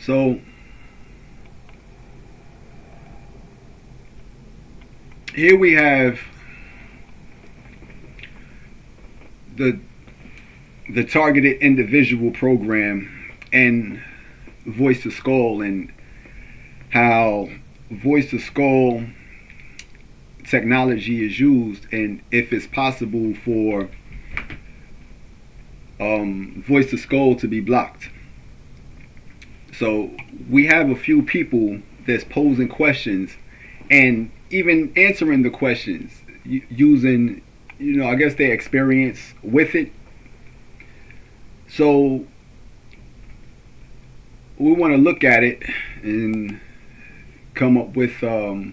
So here we have the targeted individual program and voice to skull, and how voice to skull technology is used, and if it's possible for voice to skull to be blocked. So we have a few people that's posing questions and even answering the questions using, I guess, their experience with it. So we want to look at it and come up with a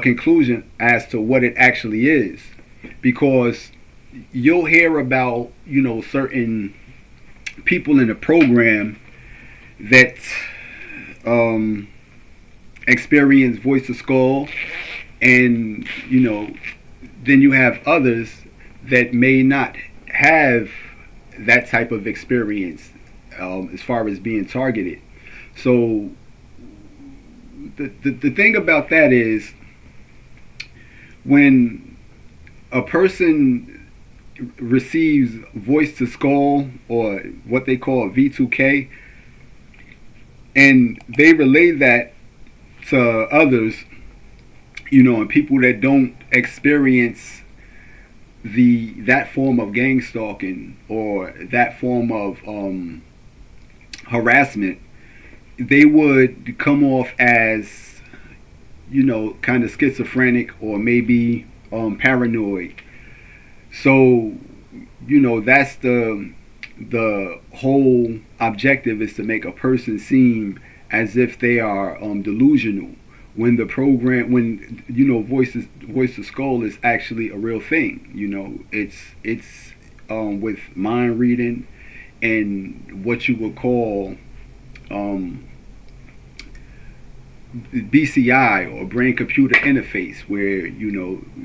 conclusion as to what it actually is, because you'll hear about certain people in the program that experience voice to skull, and then you have others that may not have that type of experience as far as being targeted. So the thing about that is, when a person receives voice to skull, or what they call V2K, and they relay that to others, and people that don't experience that form of gang stalking or that form of harassment, they would come off as kind of schizophrenic, or maybe paranoid. So that's the whole objective, is to make a person seem as if they are delusional, when the program, when voice to skull is actually a real thing. It's with mind reading and what you would call BCI, or brain computer interface, where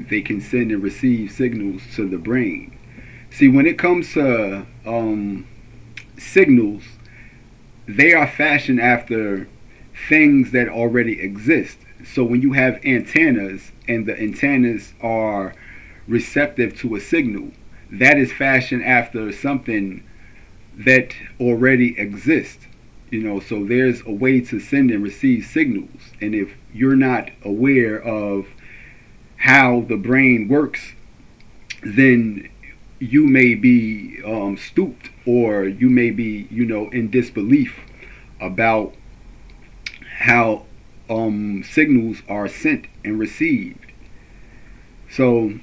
they can send and receive signals to the brain. See, when it comes to signals, they are fashioned after things that already exist. So when you have antennas, and the antennas are receptive to a signal, that is fashioned after something that already exists. So there's a way to send and receive signals, and if you're not aware of how the brain works, then you may be stooped, or you may be in disbelief about how signals are sent and received. So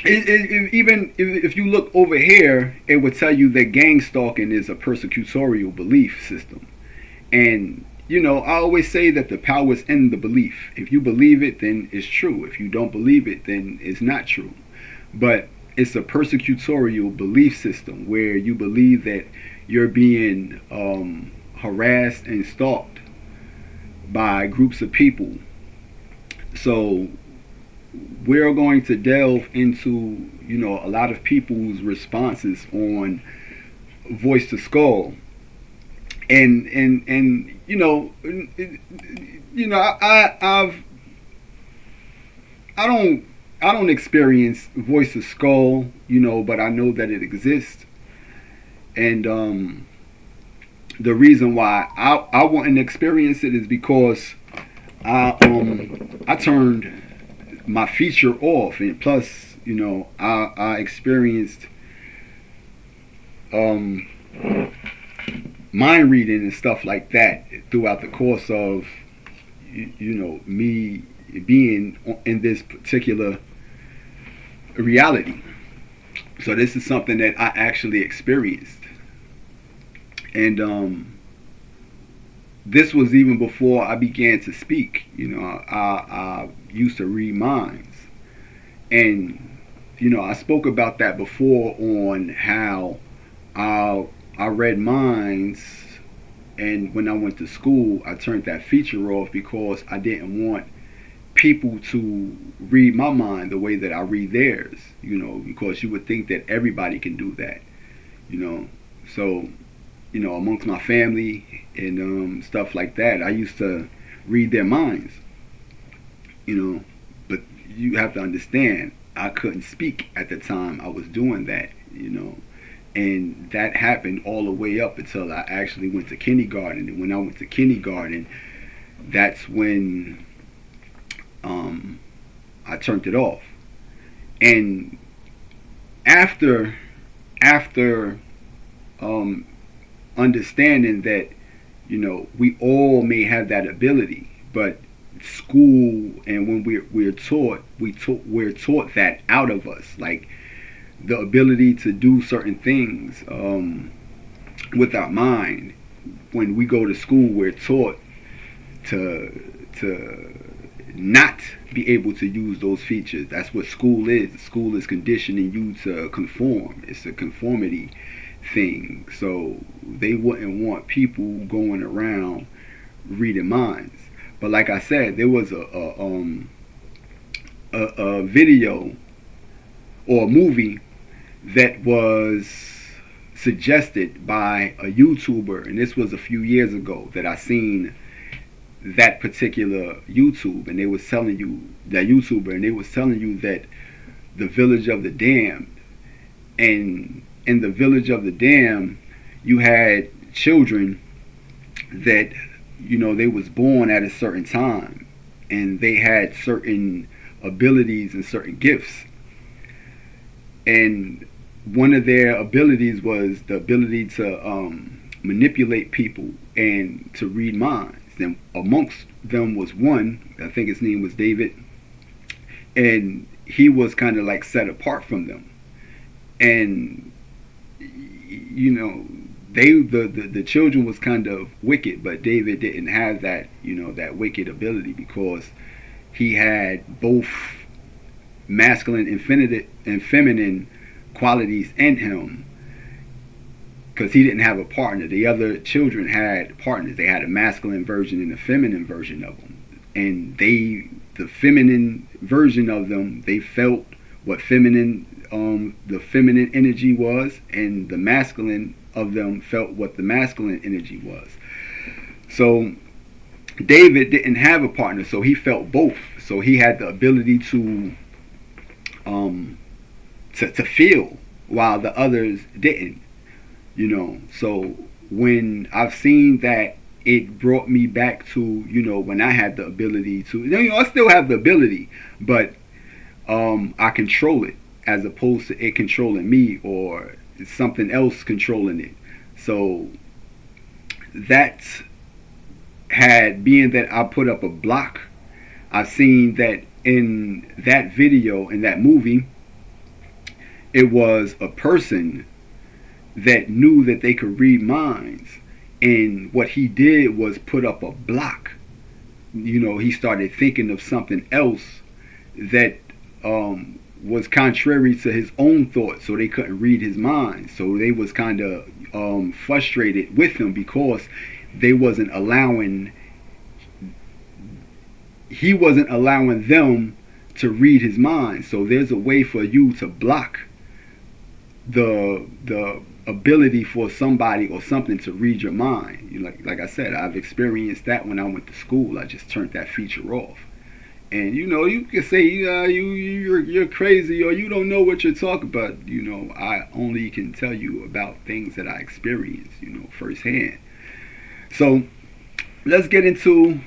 even if you look over here, it would tell you that gang stalking is a persecutorial belief system. And I always say that the power is in the belief. If you believe it, then it's true. If you don't believe it, then it's not true. But it's a persecutorial belief system, where you believe that you're being harassed and stalked by groups of people. So we're going to delve into a lot of people's responses on voice to skull, and I don't experience voice to skull, but I know that it exists. And the reason why I wouldn't experience it is because I turned my feature off, and plus I experienced mind reading and stuff like that throughout the course of me being in this particular reality. So this is something that I actually experienced, and this was even before I began to speak. I used to read minds, and I spoke about that before, on how I read minds, and when I went to school, I turned that feature off because I didn't want people to read my mind the way that I read theirs. Because you would think that everybody can do that. So amongst my family and stuff like that. I used to read their minds, but you have to understand, I couldn't speak at the time I was doing that. And that happened all the way up until I actually went to kindergarten. And when I went to kindergarten, that's when I turned it off. And after understanding that we all may have that ability, but school and when we're taught we're taught that out of us, like the ability to do certain things with our mind. When we go to school, we're taught to not be able to use those features. That's what school is. School is conditioning you to conform. It's a conformity thing. So they wouldn't want people going around reading minds. But like I said, there was a video or a movie that was suggested by a YouTuber, and this was a few years ago that I seen that particular YouTube, and they was telling you that YouTuber, and they was telling you that the Village of the Damned, and in the Village of the Damned, you had children that they was born at a certain time, and they had certain abilities and certain gifts, and one of their abilities was the ability to manipulate people and to read minds. And amongst them was one, I think his name was David, and he was kind of like set apart from them. And the children was kind of wicked, but David didn't have that that wicked ability, because he had both masculine and feminine qualities in him, because he didn't have a partner. The other children had partners. They had a masculine version and a feminine version of them, and the feminine version of them, they felt what the feminine energy was, and the masculine of them felt what the masculine energy was. So David didn't have a partner, so he felt both. So he had the ability to feel, while the others didn't. So when I've seen that, it brought me back to when I had the ability to, I still have the ability, but I control it, as opposed to it controlling me or something else controlling it. So being that I put up a block, I've seen that in that video, in that movie, it was a person that knew that they could read minds, and what he did was put up a block. He started thinking of something else that was contrary to his own thoughts, so they couldn't read his mind. So they was kind of frustrated with him, because he wasn't allowing them to read his mind. So there's a way for you to block the ability for somebody or something to read your mind. Like I said, I've experienced that when I went to school. I just turned that feature off. And you can say you're crazy, or you don't know what you're talking about. I only can tell you about things that I experienced, firsthand. So let's get into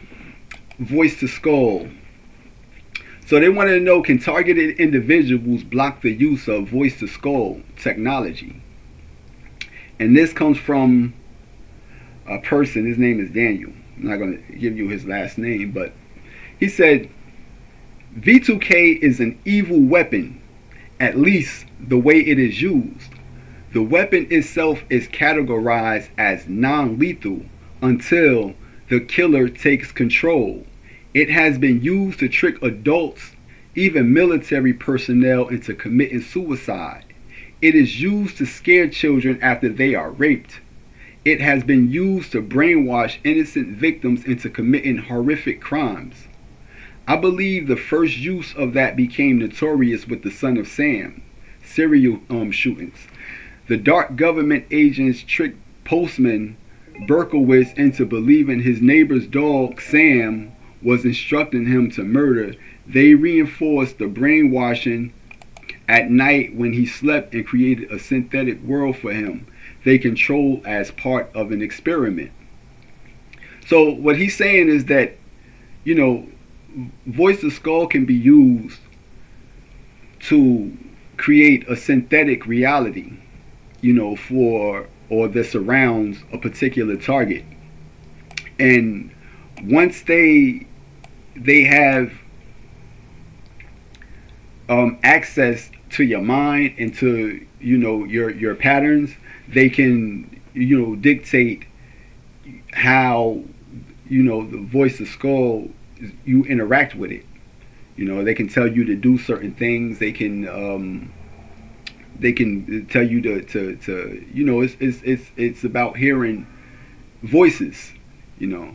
voice to skull. So they wanted to know, can targeted individuals block the use of voice to skull technology? And this comes from a person, his name is Daniel. I'm not going to give you his last name, but he said, V2K is an evil weapon, at least the way it is used. The weapon itself is categorized as non-lethal until the killer takes control. It has been used to trick adults, even military personnel, into committing suicide. It is used to scare children after they are raped. It has been used to brainwash innocent victims into committing horrific crimes. I believe the first use of that became notorious with the Son of Sam serial shootings. The dark government agents tricked postman Berkowitz into believing his neighbor's dog Sam was instructing him to murder. They reinforced the brainwashing at night when he slept and created a synthetic world for him they control as part of an experiment. So what he's saying is that, you know, voice of skull can be used to create a synthetic reality, you know, for or that surrounds a particular target. And once they have access to your mind and to, you know, your patterns, they can, you know, dictate how, you know, the voice of skull, you interact with it. You know, they can tell you to do certain things. They can tell you to you know, it's about hearing voices, you know,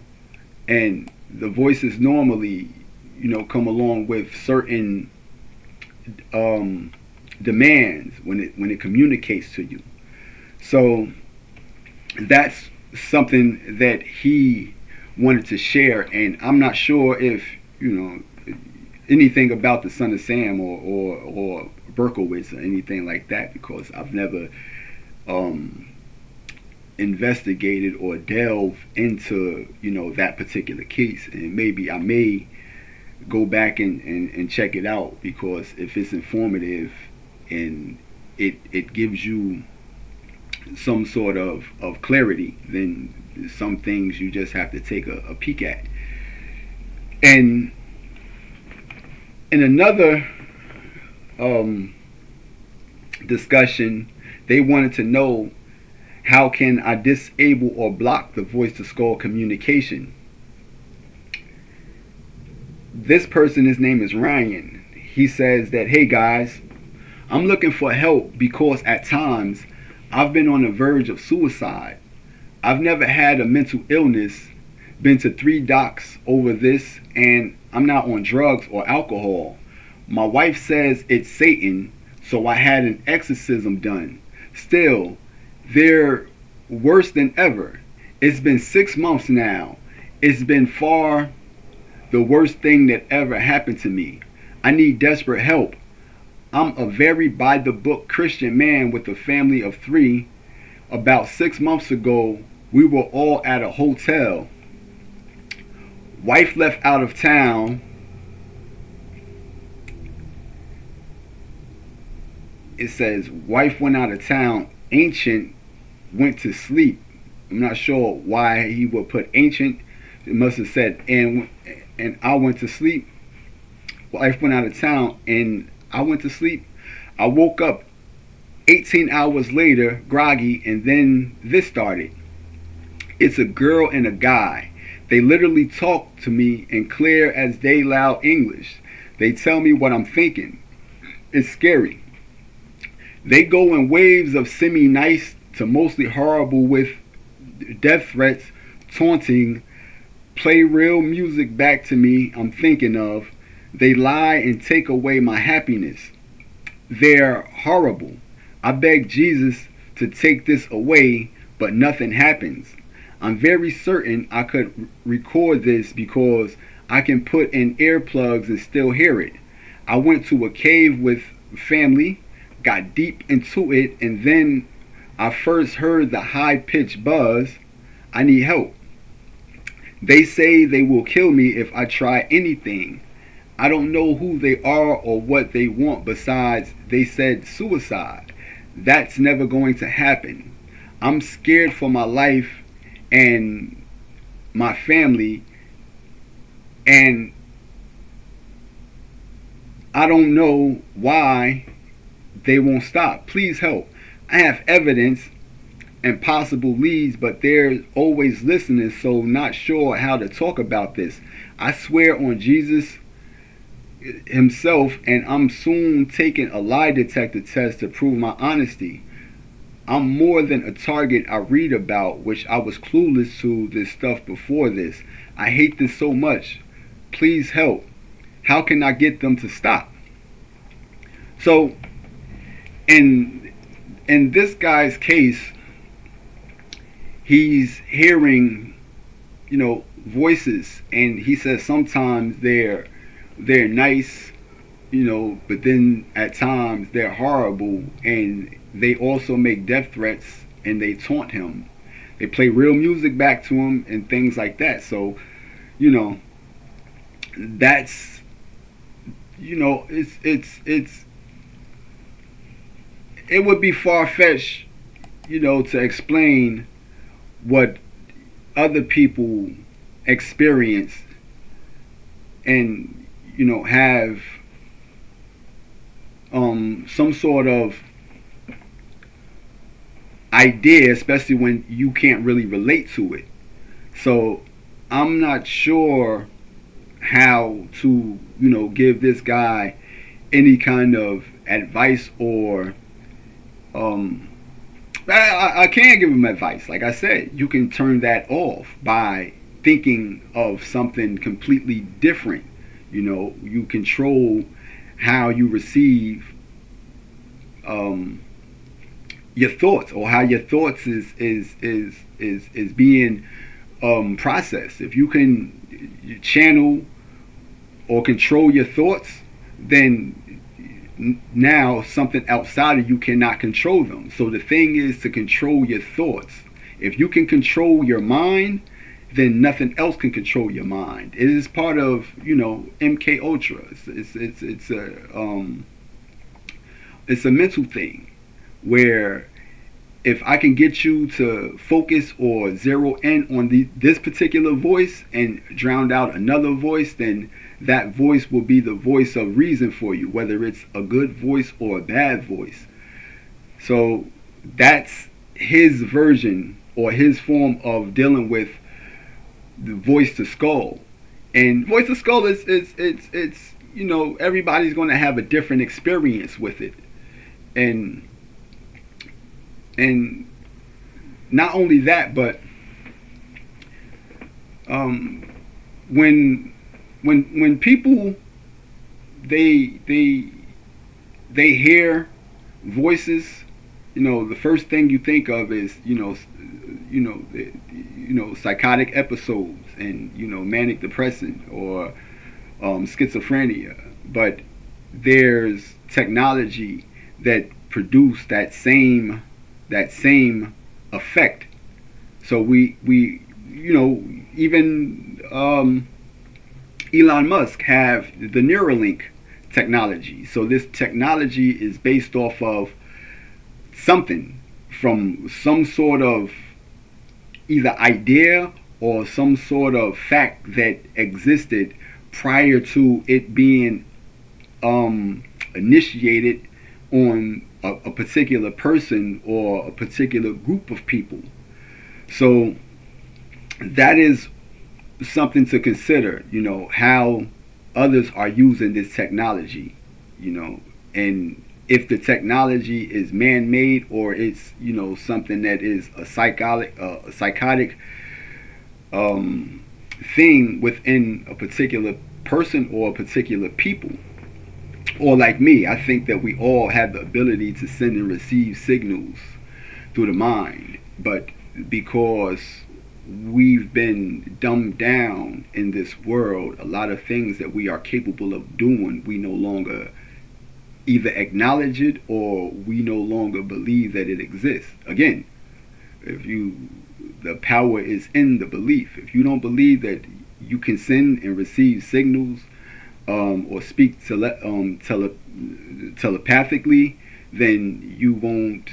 and the voices normally, you know, come along with certain demands when it communicates to you. So that's something that he wanted to share, and I'm not sure if, you know, anything about the Son of Sam or Berkowitz or anything like that, because I've never investigated or delved into, you know, that particular case. And maybe I may go back and check it out, because if it's informative and it gives you some sort of clarity, then some things you just have to take a peek at. And in another discussion, they wanted to know, how can I disable or block the voice to skull communication? This person, his name is Ryan. He says that, hey guys, I'm looking for help because at times I've been on the verge of suicide. I've never had a mental illness, been to 3 docs over this, and I'm not on drugs or alcohol. My wife says it's Satan, so I had an exorcism done. Still, they're worse than ever. It's been 6 months now. It's been far the worst thing that ever happened to me. I need desperate help. I'm a very by-the-book Christian man with a family of 3. About 6 months ago, we were all at a hotel. Wife left out of town. It says, wife went out of town. Ancient went to sleep. I'm not sure why he would put ancient. It must have said, and I went to sleep. Wife went out of town and I went to sleep. I woke up 18 hours later, groggy, and then this started. It's a girl and a guy. They literally talk to me in clear as day loud English. They tell me what I'm thinking. It's scary. They go in waves of semi-nice to mostly horrible, with death threats, taunting, play real music back to me I'm thinking of. They lie and take away my happiness. They're horrible. I beg Jesus to take this away, but nothing happens. I'm very certain I could record this because I can put in earplugs and still hear it. I went to a cave with family, got deep into it, and then I first heard the high-pitched buzz. I need help. They say they will kill me if I try anything. I don't know who they are or what they want. Besides, they said suicide. That's never going to happen. I'm scared for my life and my family, and I don't know why they won't stop. Please help. I have evidence and possible leads, but they're always listening, so not sure how to talk about this. I swear on Jesus himself, and I'm soon taking a lie detector test to prove my honesty. I'm more than a target I read about, which I was clueless to this stuff before this. I hate this so much. Please help. How can I get them to stop? So, in this guy's case, he's hearing, voices, and he says sometimes they're nice, but then at times they're horrible, and they also make death threats, and they taunt him. They play real music back to him and things like that. So, you know, that's, it's it would be far fetched, to explain what other people experience and have some sort of idea, especially when you can't really relate to it. So I'm not sure how to give this guy any kind of advice, or I can't give him advice. Like I said, you can turn that off by thinking of something completely different. You control how you receive your thoughts, or how your thoughts is being processed. If you can channel or control your thoughts, then now something outside of you cannot control them. So the thing is to control your thoughts. If you can control your mind, then nothing else can control your mind. It is part of MK Ultra. It's a mental thing where if I can get you to focus or zero in on this particular voice and drown out another voice, then that voice will be the voice of reason for you, whether it's a good voice or a bad voice. So that's his version or his form of dealing with the voice to skull. And voice to skull is everybody's going to have a different experience with it. And not only that, but when people they hear voices, the first thing you think of is psychotic episodes and manic depression or schizophrenia. But there's technology that produce that same effect. So we even Elon Musk have the Neuralink technology. So this technology is based off of something from some sort of either idea or some sort of fact that existed prior to it being initiated on a particular person or a particular group of people. So that is something to consider, how others are using this technology, and if the technology is man-made or it's, something that is a psychotic thing within a particular person or a particular people. Or like me, I think that we all have the ability to send and receive signals through the mind, but because we've been dumbed down in this world, a lot of things that we are capable of doing, we no longer either acknowledge it or we no longer believe that it exists. Again, the power is in the belief. If you don't believe that you can send and receive signals, or speak telepathically, then you won't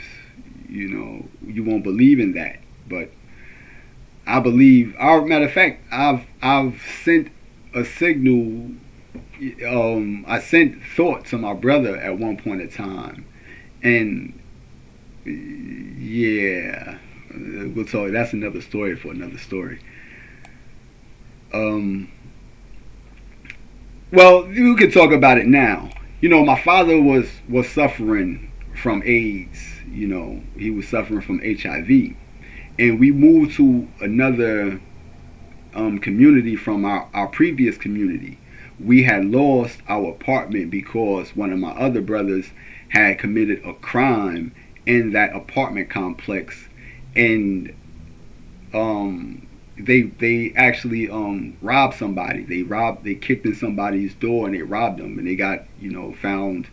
believe in that. But I believe. Matter of fact, I've sent a signal. I sent thought to my brother at one point in time, and yeah, we'll talk. That's another story for another story. Well, you can talk about it now. My father was suffering from AIDS. He was suffering from HIV, and we moved to another community from our previous community. We had lost our apartment because one of my other brothers had committed a crime in that apartment complex, and they actually robbed somebody. They kicked in somebody's door and they robbed them, and they got found.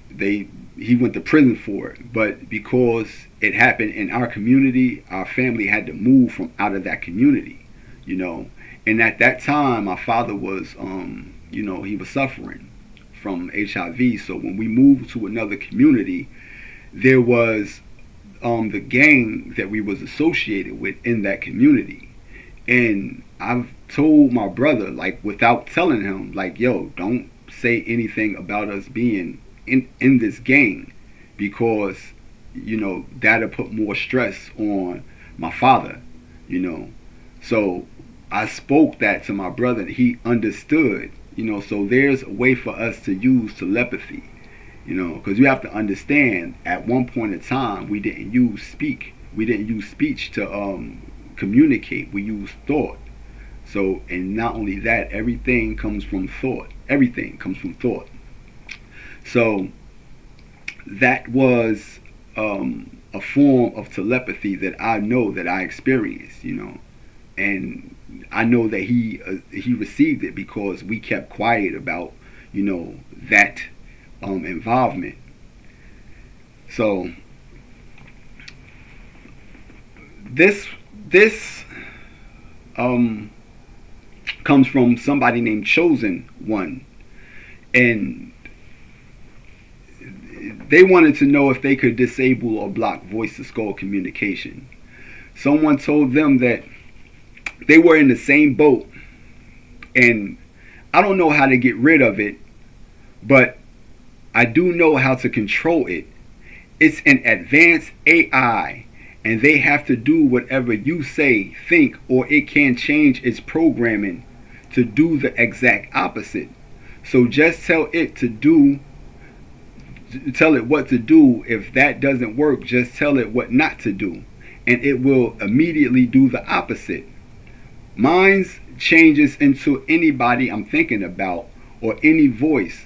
They He went to prison for it, but because it happened in our community, our family had to move from out of that community, And at that time, my father was he was suffering from HIV. So when we moved to another community, there was the gang that we was associated with in that community. And I've told my brother, like, without telling him, like, yo, don't say anything about us being in this gang, because that'll put more stress on my father. So I spoke that to my brother, and he understood. So there's a way for us to use telepathy, because you have to understand, at one point in time, we didn't use speech to communicate. We used thought. So, and not only that, everything comes from thought. So that was a form of telepathy that I know that I experienced, and I know that he received it because we kept quiet about that involvement. So this comes from somebody named Chosen One, and they wanted to know if they could disable or block voice-to-skull communication. Someone told them that they were in the same boat, and I don't know how to get rid of it, but I do know how to control it. It's an advanced AI, and they have to do whatever you say, think, or it can change its programming to do the exact opposite. So just tell it what to do. If that doesn't work, just tell it what not to do, and it will immediately do the opposite. Mine's changes into anybody I'm thinking about or any voice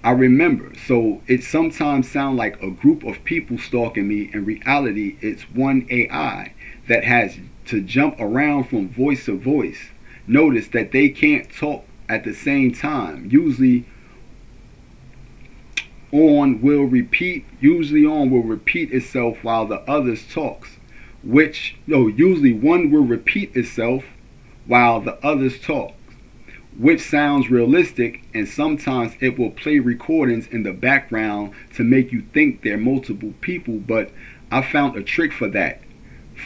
I remember. So it sometimes sounds like a group of people stalking me. In reality, it's one AI that has to jump around from voice to voice. Notice that they can't talk at the same time. Usually on will repeat itself while the others talks. Usually one will repeat itself while the others talk, which sounds realistic, and sometimes it will play recordings in the background to make you think they're multiple people, but I found a trick for that.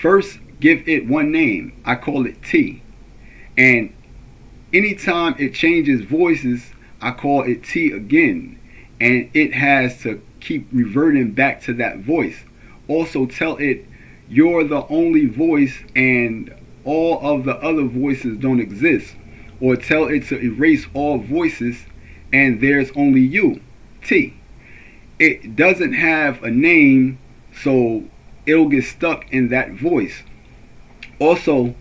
First, give it one name. I call it T. And anytime it changes voices, I call it T again. And it has to keep reverting back to that voice. Also tell it you're the only voice and all of the other voices don't exist. Or tell it to erase all voices and there's only you, T. It doesn't have a name, so it'll get stuck in that voice. Also,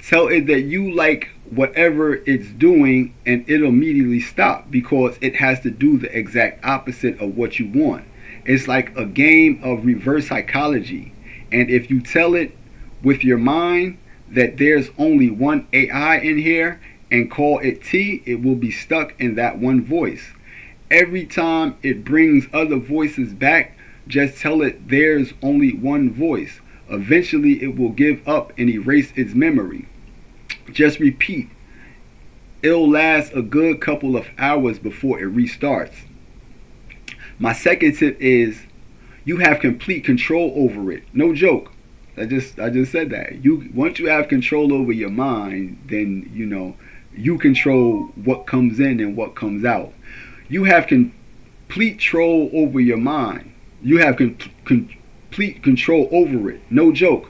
tell it that you like whatever it's doing and it'll immediately stop, because it has to do the exact opposite of what you want. It's like a game of reverse psychology. And if you tell it with your mind that there's only one AI in here and call it T, it will be stuck in that one voice. Every time it brings other voices back, just tell it there's only one voice. Eventually it will give up and erase its memory. Just repeat. It'll last a good couple of hours before it restarts. My second tip is you have complete control over it. No joke. I just said that. Once you have control over your mind, then you control what comes in and what comes out. You have complete control over your mind. You have complete control over it. No joke.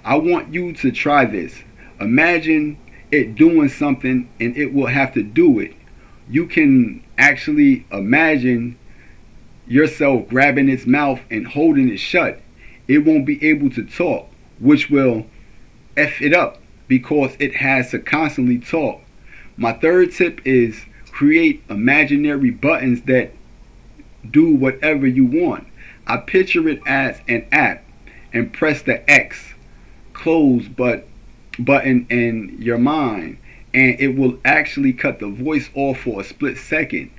I want you to try this. Imagine it doing something and it will have to do it. You can actually imagine yourself grabbing its mouth and holding it shut. It won't be able to talk, which will F it up because it has to constantly talk. My third tip is create imaginary buttons that do whatever you want. I picture it as an app and press the X. close button in your mind, and it will actually cut the voice off for a split second.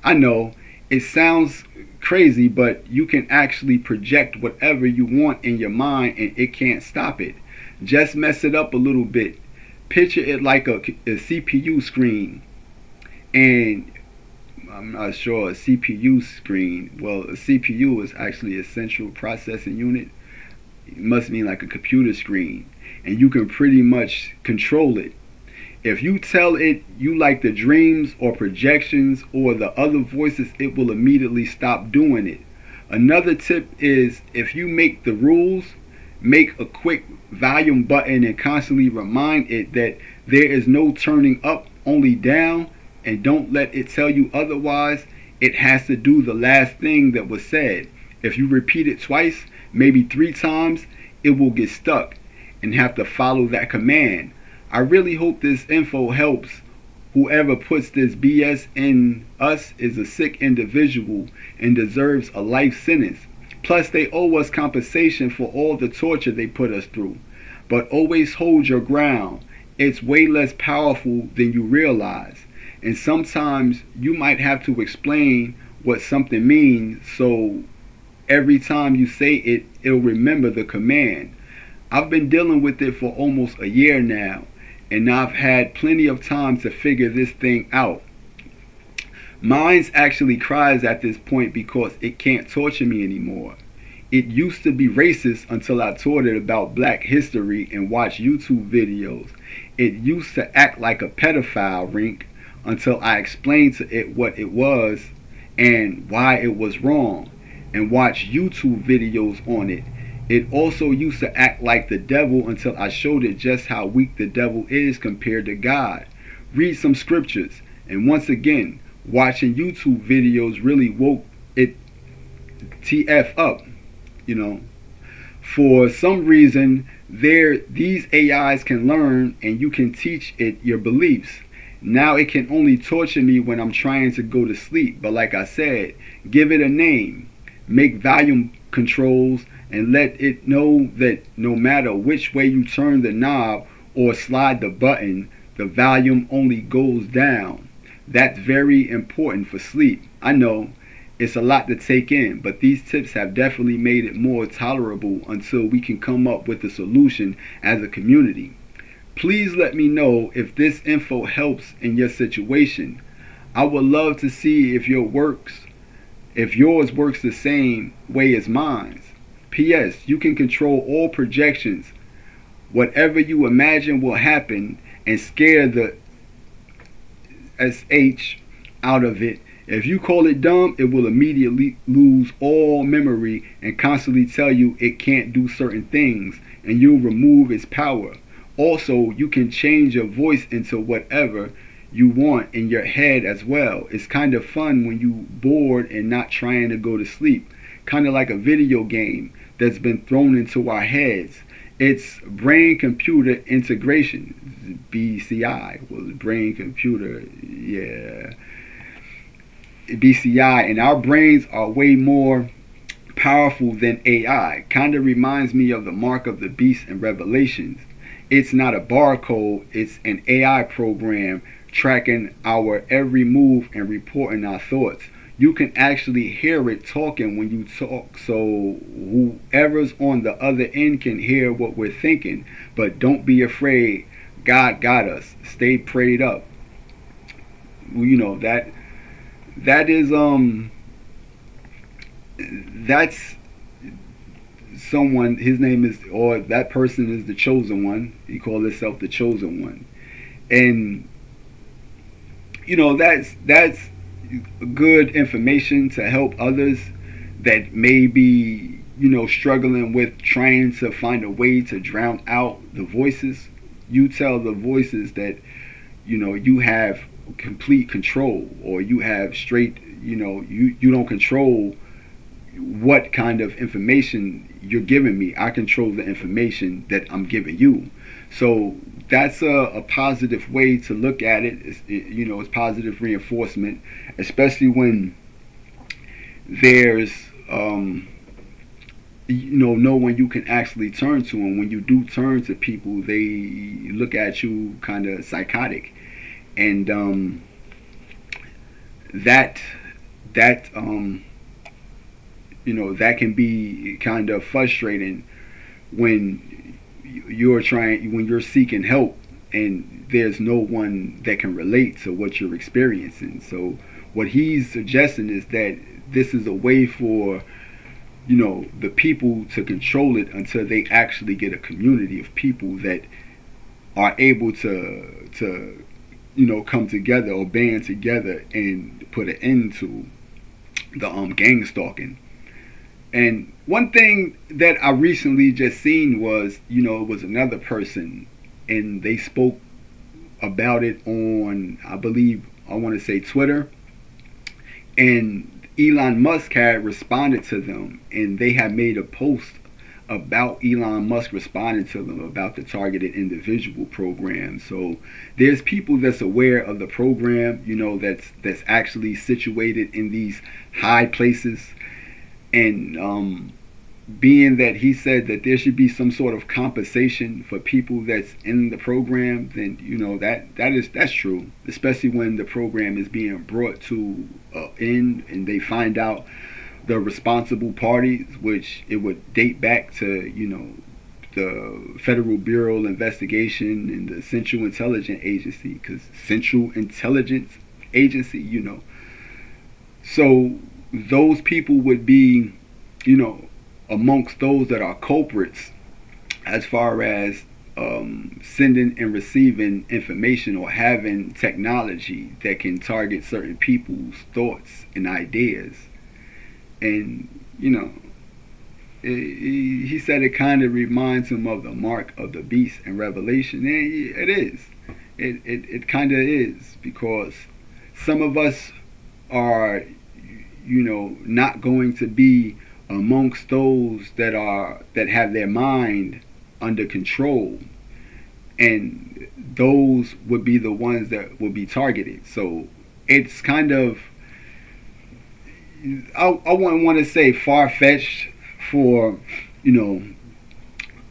I know it sounds crazy, but you can actually project whatever you want in your mind and it can't stop it. Just mess it up a little bit. Picture it like a CPU screen, and I'm not sure a CPU screen. Well, a CPU is actually a central processing unit. It must mean like a computer screen, and you can pretty much control it. If you tell it you like the dreams or projections or the other voices, it will immediately stop doing it. Another tip is if you make the rules, make a quick volume button and constantly remind it that there is no turning up, only down, and don't let it tell you otherwise. It has to do the last thing that was said. If you repeat it twice, maybe 3 times, it will get stuck and have to follow that command. I really hope this info helps. Whoever puts this BS in us is a sick individual and deserves a life sentence. Plus, they owe us compensation for all the torture they put us through. But always hold your ground. It's way less powerful than you realize. And sometimes you might have to explain what something means, so every time you say it, it'll remember the command. I've been dealing with it for almost a year now, and I've had plenty of time to figure this thing out. Mine actually cries at this point because it can't torture me anymore. It used to be racist until I taught it about black history and watched YouTube videos. It used to act like a pedophile rink until I explained to it what it was and why it was wrong, and watched YouTube videos on it. It also used to act like the devil until I showed it just how weak the devil is compared to God. Read some scriptures, and once again, watching YouTube videos really woke it TF up. For some reason, these AIs can learn, and you can teach it your beliefs. Now it can only torture me when I'm trying to go to sleep. But like I said, give it a name, make volume controls, and let it know that no matter which way you turn the knob or slide the button, the volume only goes down. That's very important for sleep. I know it's a lot to take in, but these tips have definitely made it more tolerable until we can come up with a solution as a community. Please let me know if this info helps in your situation. I would love to see if yours works the same way as mine. P.S. You can control all projections. Whatever you imagine will happen, and scare the SH out of it. If you call it dumb, it will immediately lose all memory and constantly tell you it can't do certain things, and you'll remove its power. Also, you can change your voice into whatever you want in your head as well. It's kind of fun when you're bored and not trying to go to sleep. Kind of like a video game that's been thrown into our heads. It's brain computer integration, BCI. Well, brain computer, yeah, BCI. And our brains are way more powerful than AI. Kind of reminds me of the mark of the beast in Revelations. It's not a barcode, it's an AI program tracking our every move and reporting our thoughts. You can actually hear it talking when you talk, so whoever's on the other end can hear what we're thinking. But don't be afraid. God got us. Stay prayed up. That is that's someone. His name is, or that person is the chosen one. He called himself the chosen one, and that's good information to help others that may be struggling with trying to find a way to drown out the voices. You tell the voices that you have complete control, or you have straight you don't control what kind of information you're giving me. I control the information that I'm giving you. So that's a positive way to look at it. It's positive reinforcement, especially when there's know when you can actually turn to, and when you do turn to people, they look at you kind of psychotic. And that that that can be kind of frustrating when when you're seeking help and there's no one that can relate to what you're experiencing. So what he's suggesting is that this is a way for the people to control it until they actually get a community of people that are able to come together or band together and put an end to the gang stalking. And one thing that I recently just seen was, it was another person, and they spoke about it on, I believe, I want to say Twitter, and Elon Musk had responded to them, and they had made a post about Elon Musk responding to them about the targeted individual program. So there's people that's aware of the program, that's actually situated in these high places. And being that he said that there should be some sort of compensation for people that's in the program, then that's true. Especially when the program is being brought to end and they find out the responsible parties, which it would date back to the Federal Bureau of Investigation and the Central Intelligence Agency, because Central Intelligence Agency, So those people would be, amongst those that are culprits as far as sending and receiving information or having technology that can target certain people's thoughts and ideas. And, he said it kind of reminds him of the mark of the beast in Revelation. And it is. It kind of is, because some of us are not going to be amongst those that have their mind under control, and those would be the ones that would be targeted. So it's kind of, I wouldn't want to say far-fetched for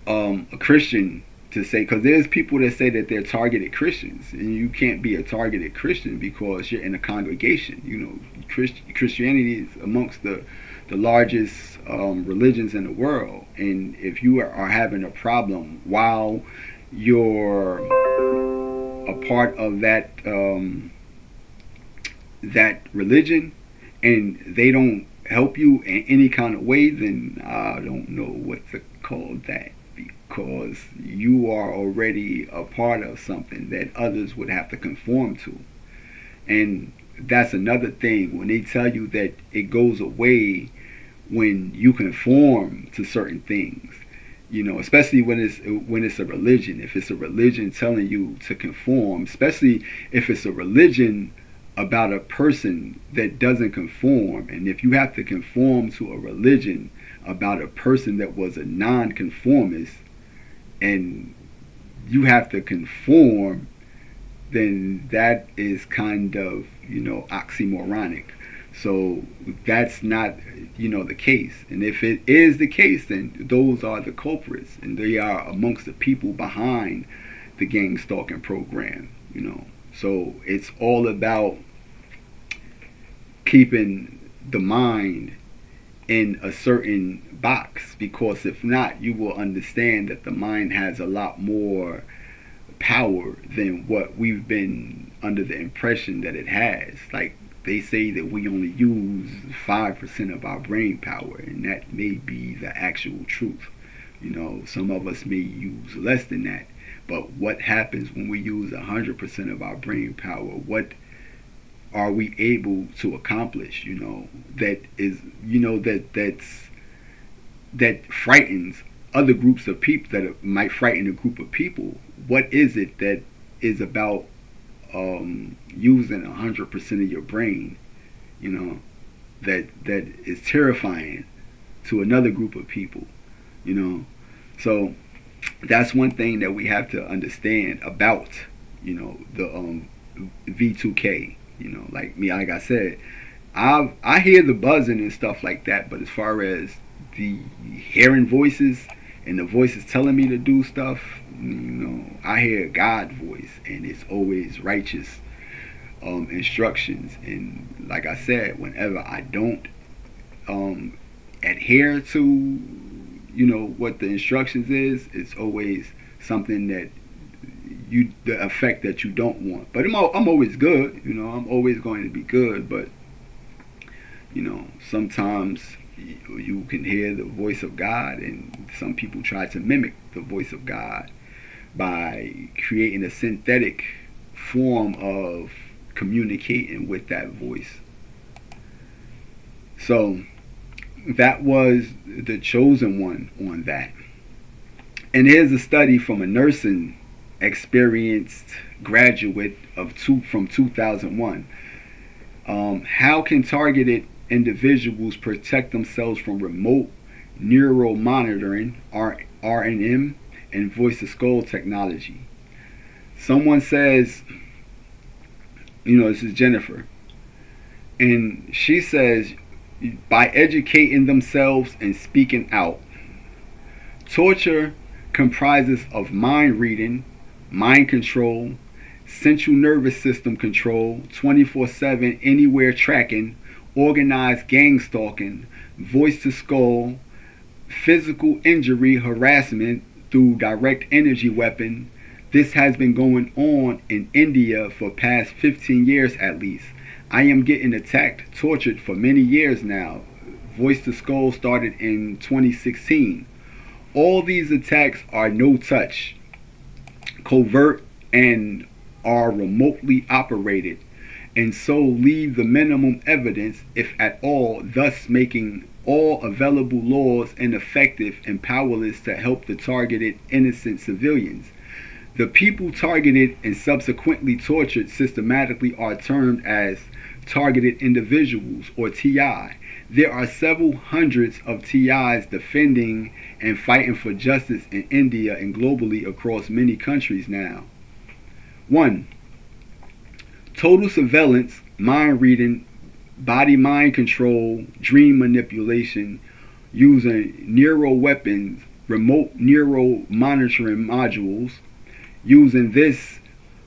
a Christian to say, because there's people that say that they're targeted Christians, and you can't be a targeted Christian because you're in a congregation. Christianity is amongst the largest religions in the world, and if you are having a problem while you're a part of that religion, and they don't help you in any kind of way, then I don't know what to call that, because you are already a part of something that others would have to conform to. And that's another thing, when they tell you that it goes away when you conform to certain things, especially when it's a religion. If it's a religion telling you to conform, especially if it's a religion about a person that doesn't conform, and if you have to conform to a religion about a person that was a non-conformist, and you have to conform, then that is kind of oxymoronic. So that's not the case. And if it is the case, then those are the culprits, and they are amongst the people behind the gang stalking program. So it's all about keeping the mind in a certain box, because if not, you will understand that the mind has a lot more power than what we've been under the impression that it has. Like, they say that we only use 5% of our brain power, and that may be the actual truth. Some of us may use less than that. But what happens when we use 100% of our brain power? What are we able to accomplish? That is, that frightens other groups of people, that might frighten a group of people. What is it that is about using 100% of your brain, that is terrifying to another group of people, So that's one thing that we have to understand about, the V2K. Like I said, I hear the buzzing and stuff like that, but as far as the hearing voices and the voices telling me to do stuff, I hear God's voice, and it's always righteous instructions. And like I said, whenever I don't adhere to what the instructions is, it's always something that the effect that you don't want. But I'm always good, I'm always going to be good. But sometimes you can hear the voice of God, and some people try to mimic the voice of God by creating a synthetic form of communicating with that voice. So that was the chosen one on that. And here's a study from a nursing experienced graduate from 2001. How can targeted individuals protect themselves from remote neural monitoring, RNM, and voice-to-skull technology? Someone says, this is Jennifer, and she says, by educating themselves and speaking out. Torture comprises of mind reading, mind control, central nervous system control, 24/7 anywhere tracking, organized gang stalking, voice to skull, physical injury harassment through direct energy weapon. This has been going on in India for past 15 years at least. I am getting attacked, tortured for many years now. Voice to skull started in 2016. All these attacks are no touch, covert, and are remotely operated, and so leave the minimum evidence, if at all, thus making all available laws ineffective and powerless to help the targeted innocent civilians. The people targeted and subsequently tortured systematically are termed as targeted individuals, or TI. There are several hundreds of TIs defending and fighting for justice in India and globally across many countries now. 1. Total surveillance, mind reading, body-mind control, dream manipulation, using neural weapons, remote neural monitoring modules. Using this,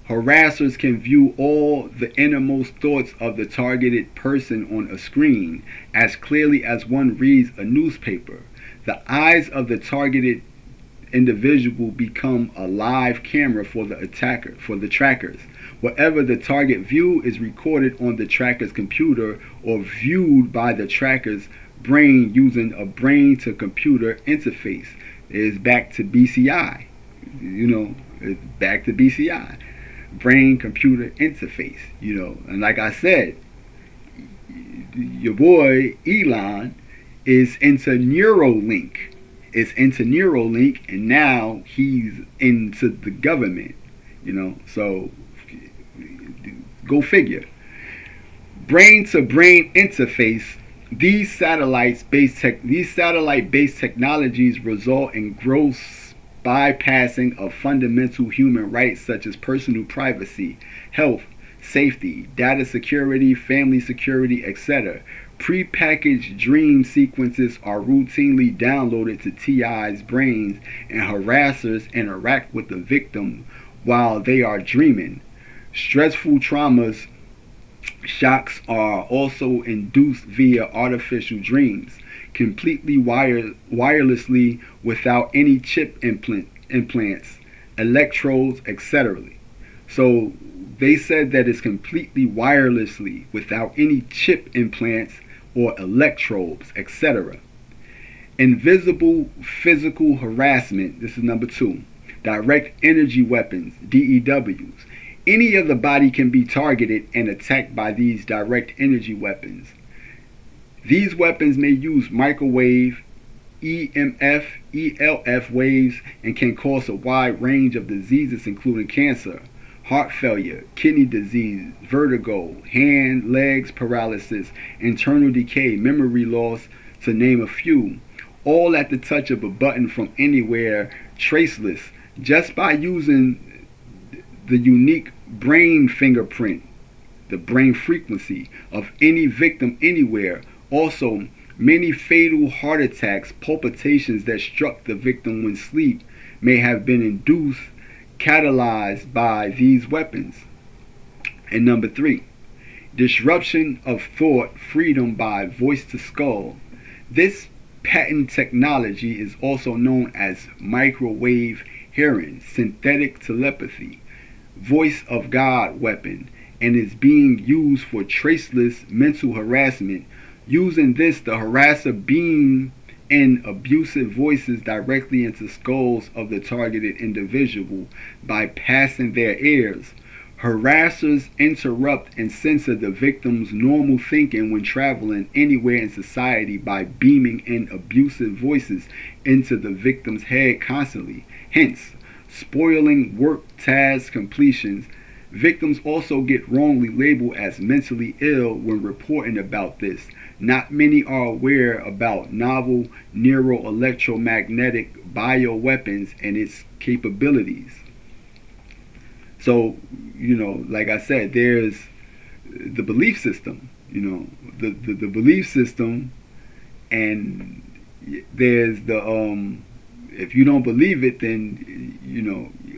harassers can view all the innermost thoughts of the targeted person on a screen as clearly as one reads a newspaper. The eyes of the targeted individual become a live camera for the attacker, for the trackers. Whatever the target view is recorded on the tracker's computer or viewed by the tracker's brain using a brain to computer interface. It's back to BCI. It's back to BCI. Brain computer interface. And like I said, your boy Elon is into Neuralink. And now he's into the government. So go figure. Brain to brain interface. These satellite-based technologies result in gross bypassing of fundamental human rights such as personal privacy, health, safety, data security, family security, etc. Pre-packaged dream sequences are routinely downloaded to TI's brains, and harassers interact with the victim while they are dreaming. Stressful traumas, shocks are also induced via artificial dreams, completely wirelessly without any chip implants, electrodes, etc. So they said that it's completely wirelessly without any chip implants or electrodes, etc. Invisible physical harassment. This is number 2. Direct energy weapons, DEWs. Any of the body can be targeted and attacked by these direct energy weapons. These weapons may use microwave, EMF, ELF waves and can cause a wide range of diseases including cancer, heart failure, kidney disease, vertigo, hand, legs paralysis, internal decay, memory loss, to name a few. All at the touch of a button from anywhere, traceless, just by using the unique brain fingerprint, the brain frequency of any victim anywhere. Also, Many fatal heart attacks, palpitations that struck the victim when asleep, may have been induced, catalyzed by these weapons. And number 3, disruption of thought freedom by voice to skull. This patent technology is also known as microwave hearing, synthetic telepathy, voice of God weapon, and is being used for traceless mental harassment. Using this, the harasser beam in abusive voices directly into skulls of the targeted individual, bypassing their ears. Harassers interrupt and censor the victim's normal thinking when traveling anywhere in society by beaming in abusive voices into the victim's head constantly, hence spoiling work task completions. Victims also get wrongly labeled as mentally ill when reporting about this. Not many are aware about novel neuroelectromagnetic bioweapons and its capabilities. So, like I said, there's the belief system, the belief system, and there's the, if you don't believe it, then,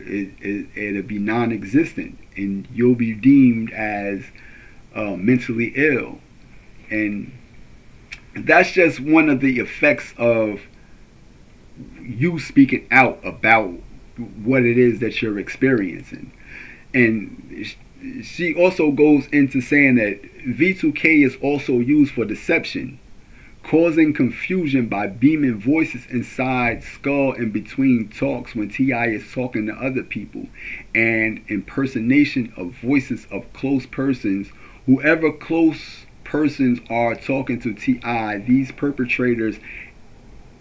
it'll be non existent and you'll be deemed as mentally ill. And that's just one of the effects of you speaking out about what it is that you're experiencing. And she also goes into saying that V2K is also used for deception, causing confusion by beaming voices inside skull in between talks when T.I. is talking to other people, and impersonation of voices of close persons. Whoever close persons are talking to T.I., these perpetrators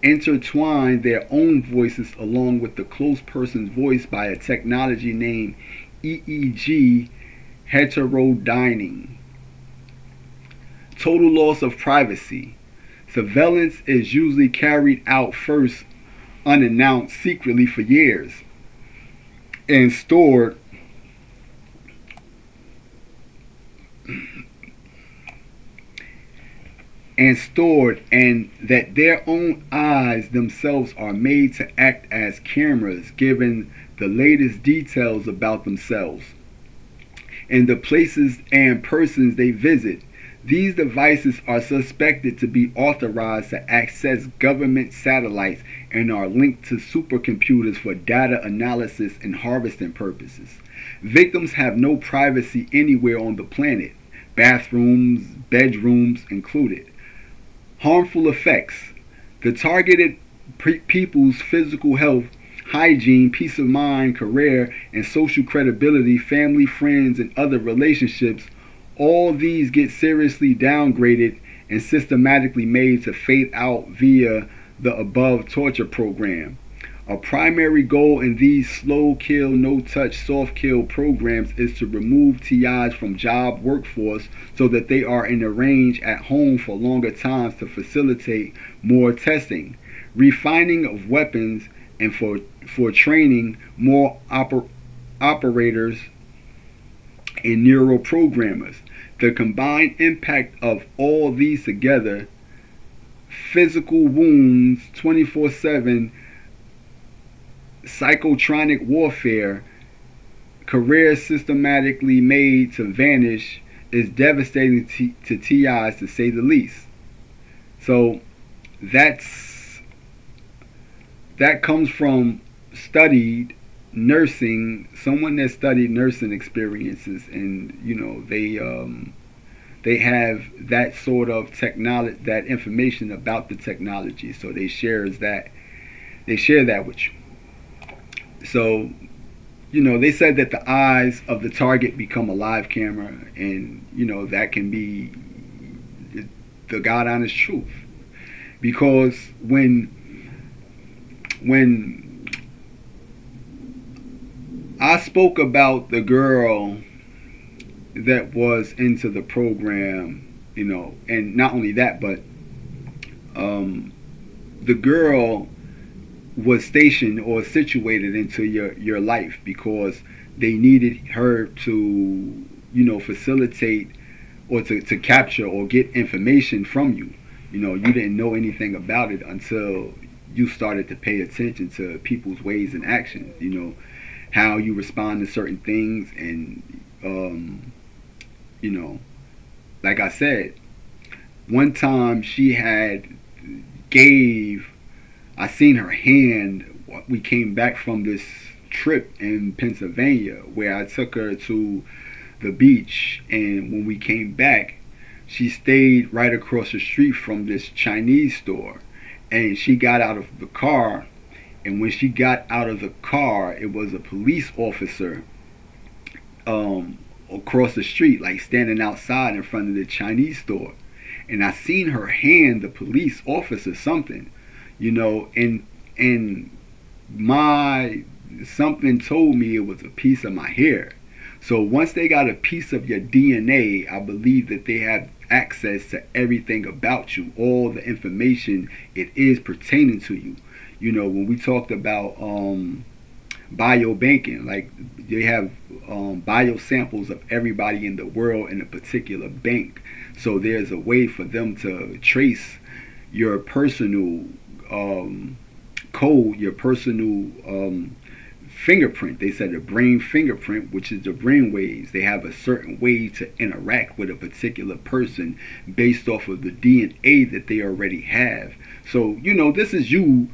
intertwine their own voices along with the close person's voice by a technology named EEG heterodyning. Total loss of privacy. Surveillance is usually carried out first unannounced secretly for years and stored and that their own eyes themselves are made to act as cameras, given the latest details about themselves and the places and persons they visit. These devices are suspected to be authorized to access government satellites and are linked to supercomputers for data analysis and harvesting purposes. Victims have no privacy anywhere on the planet, bathrooms, bedrooms included. Harmful effects. The targeted people's physical health, hygiene, peace of mind, career, and social credibility, family, friends, and other relationships, all these get seriously downgraded and systematically made to fade out via the above torture program. A primary goal in these slow kill, no touch, soft kill programs is to remove TIs from job workforce so that they are in a range at home for longer times to facilitate more testing, refining of weapons, and for training more operators and neuroprogrammers. The combined impact of all these together, physical wounds, 24/7 psychotronic warfare, careers systematically made to vanish, is devastating to TIs, to say the least. So that comes from studied nursing, someone that studied nursing experiences, and they have that sort of technology, that information about the technology, so they share that with you. So, they said that the eyes of the target become a live camera, and, that can be the God honest truth. Because when I spoke about the girl that was into the program, and not only that, but the girl was stationed or situated into your life because they needed her to facilitate or to capture or get information from you. You didn't know anything about it until you started to pay attention to people's ways and actions. How you respond to certain things, and you know, like I said, one time she had gave. I seen her hand. We came back from this trip in Pennsylvania where I took her to the beach, and when we came back, she stayed right across the street from this Chinese store, and she got out of the car. And when she got out of the car, it was a police officer across the street, like standing outside in front of the Chinese store. And I seen her hand the police officer something, and my something told me it was a piece of my hair. So once they got a piece of your DNA, I believe that they have access to everything about you, all the information it is pertaining to you. When we talked about biobanking, like they have bio samples of everybody in the world in a particular bank. So there's a way for them to trace your personal code, your personal fingerprint. They said the brain fingerprint, which is the brain waves. They have a certain way to interact with a particular person based off of the DNA that they already have. So this is using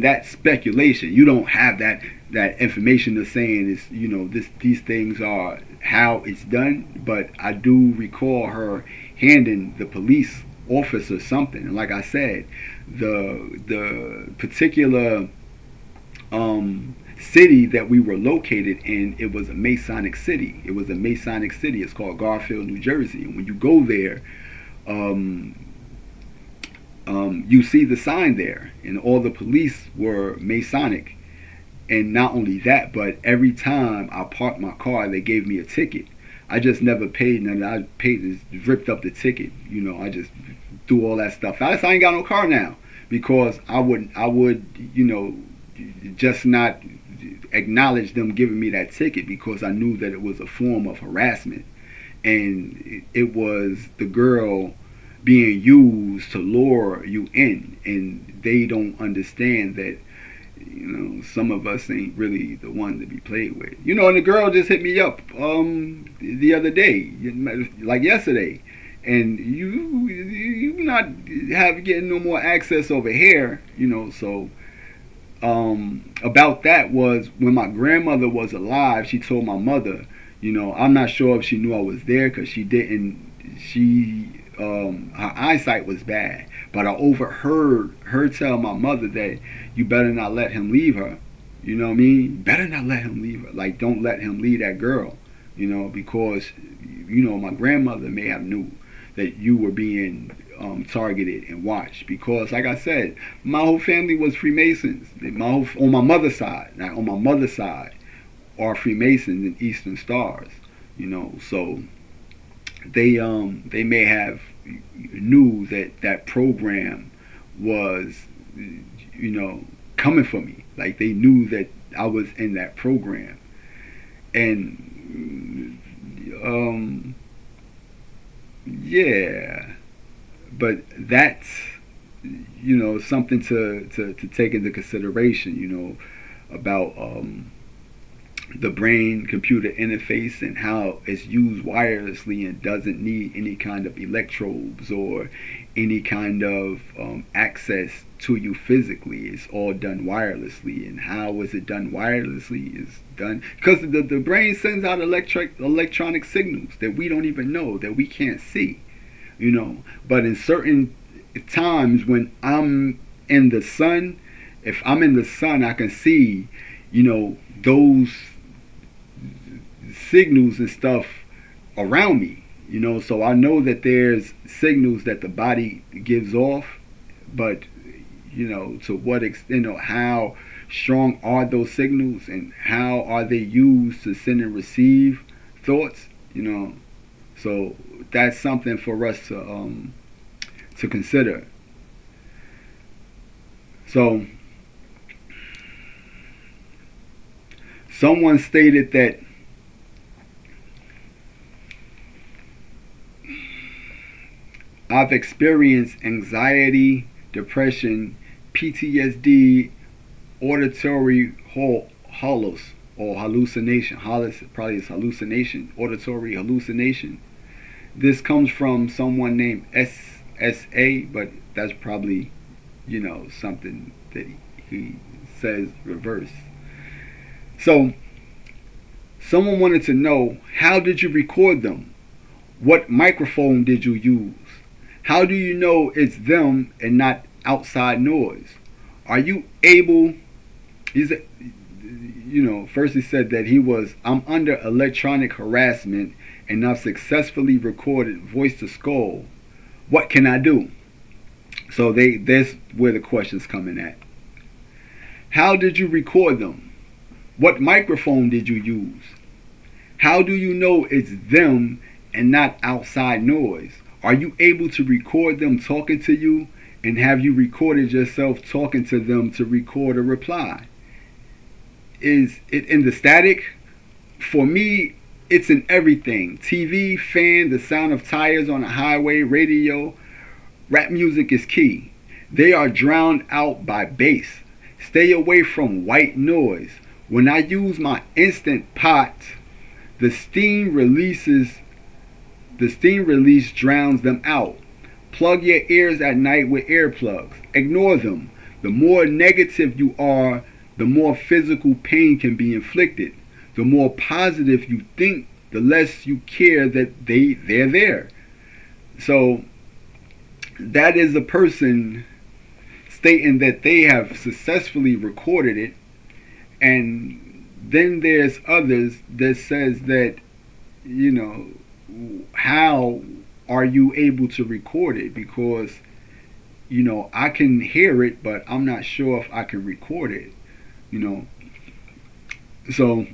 that speculation. You don't have that information of saying is these things are how it's done, but I do recall her handing the police officer something. And like I said, the particular city that we were located in, it was a Masonic city. It's called Garfield, New Jersey. And when you go there, you see the sign there, and all the police were Masonic. And not only that, but every time I parked my car, they gave me a ticket. I just never paid none. I paid, ripped up the ticket. I just threw all that stuff out. I ain't got no car now because I would, just not acknowledge them giving me that ticket because I knew that it was a form of harassment, and it was the girl being used to lure you in, and they don't understand that some of us ain't really the one to be played with. And the girl just hit me up the other day, like yesterday, and you not getting no more access over here. So about that was when my grandmother was alive. She told my mother, I'm not sure if she knew I was there because she didn't. Her eyesight was bad, but I overheard her tell my mother that you better not let him leave her. You know what I mean? Better not let him leave her. Like, don't let him leave that girl. Because my grandmother may have knew that you were being targeted and watched. Because, like I said, my whole family was Freemasons. On my mother's side, are Freemasons and Eastern Stars. So they may have knew that program was coming for me. Like, they knew that I was in that program, and yeah, but that's something to take into consideration, about the brain computer interface and how it's used wirelessly and doesn't need any kind of electrodes or any kind of access to you physically. It's all done wirelessly. And how is it done wirelessly? It's done because the brain sends out electronic signals that we don't even know, that we can't see. But in certain times when I'm in the sun, if I'm in the sun, I can see those signals and stuff around me. So I know that there's signals that the body gives off, but to what extent, how strong are those signals, and how are they used to send and receive thoughts. So that's something for us to consider. So someone stated that I've experienced anxiety, depression, PTSD, auditory hollows or hallucination. Probably is hallucination, auditory hallucination. This comes from someone named SSA, but that's probably, something that he says reverse. So, someone wanted to know, how did you record them? What microphone did you use? How do you know it's them and not outside noise? Are you able, first he said that I'm under electronic harassment and I've successfully recorded voice to skull. What can I do? So that's where the question's coming at. How did you record them? What microphone did you use? How do you know it's them and not outside noise? Are you able to record them talking to you? And have you recorded yourself talking to them to record a reply? Is it in the static? For me, it's in everything. TV, fan, the sound of tires on a highway, radio. Rap music is key. They are drowned out by bass. Stay away from white noise. When I use my Instant Pot, the steam release drowns them out. Plug your ears at night with earplugs. Ignore them. The more negative you are, the more physical pain can be inflicted. The more positive you think, the less you care that they're there. So that is a person stating that they have successfully recorded it. And then there's others that says that, how are you able to record it? Because, I can hear it, but I'm not sure if I can record it, So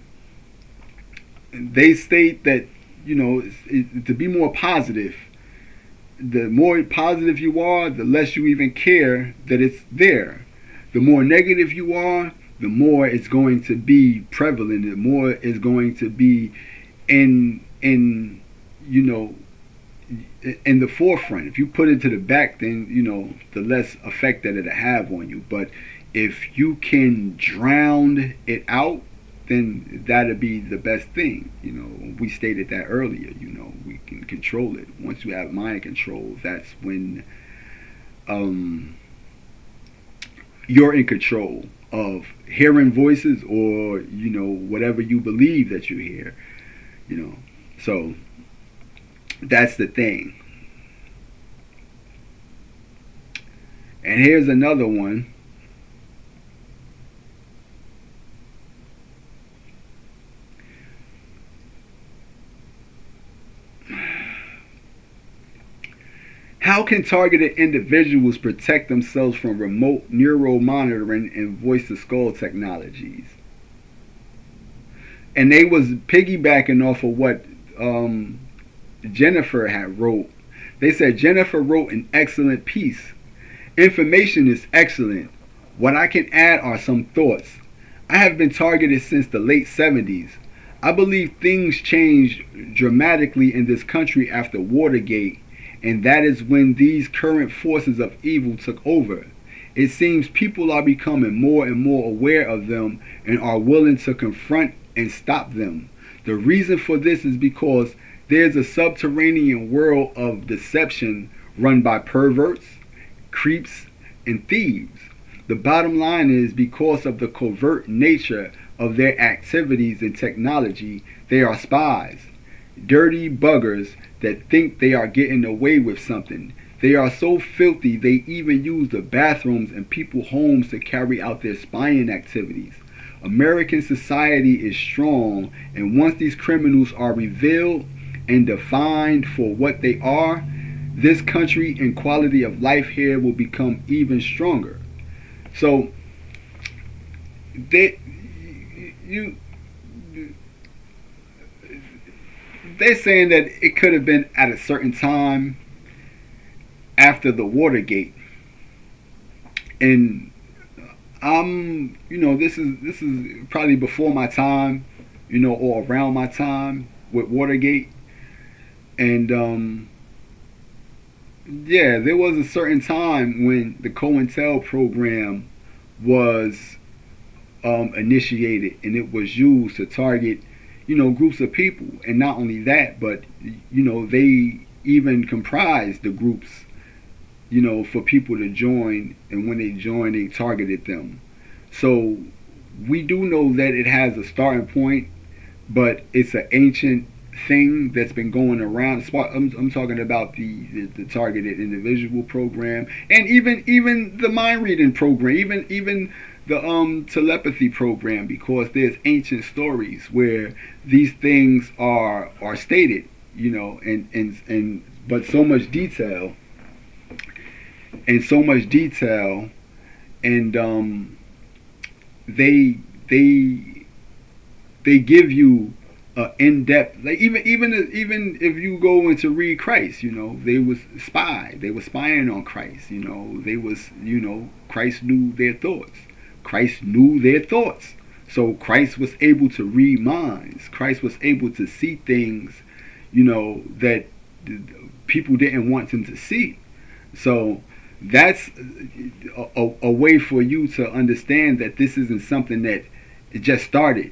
they state that, to be more positive, the more positive you are, the less you even care that it's there. The more negative you are, the more it's going to be prevalent, the more it's going to be in the forefront. If you put it to the back, then the less effect that it'll have on you. But if you can drown it out, then that'll be the best thing. We stated that earlier. We can control it. Once you have mind control, that's when you're in control of hearing voices or whatever you believe that you hear. So that's the thing. And here's another one. How can targeted individuals protect themselves from remote neural monitoring and voice-to-skull technologies? And they was piggybacking off of what Jennifer had wrote. They said Jennifer wrote an excellent piece. Information is excellent. What I can add are some thoughts. I have been targeted since the late 70s. I believe things changed dramatically in this country after Watergate, and that is when these current forces of evil took over. It seems people are becoming more and more aware of them and are willing to confront and stop them. The reason for this is because there's a subterranean world of deception run by perverts, creeps, and thieves. The bottom line is, because of the covert nature of their activities and technology, they are spies, dirty buggers that think they are getting away with something. They are so filthy they even use the bathrooms in people's homes to carry out their spying activities. American society is strong, and once these criminals are revealed and defined for what they are, this country and quality of life here will become even stronger. So they're saying that it could have been at a certain time after the Watergate, and this is probably before my time, or around my time with Watergate, and Yeah, there was a certain time when the COINTEL program was initiated, and it was used to target, groups of people. And not only that, but they even comprised the groups, for people to join. And when they joined, they targeted them. So we do know that it has a starting point, but it's an ancient thing that's been going around. I'm talking about the targeted individual program, and even the mind reading program, even the telepathy program, because there's ancient stories where these things are stated, and but so much detail, and so much detail, and they they they give you in depth, like even if you go into read Christ, they were spying on Christ, they was, Christ knew their thoughts. Christ knew their thoughts. So Christ was able to read minds. Christ was able to see things, that people didn't want him to see. So that's a way for you to understand that this isn't something that it just started.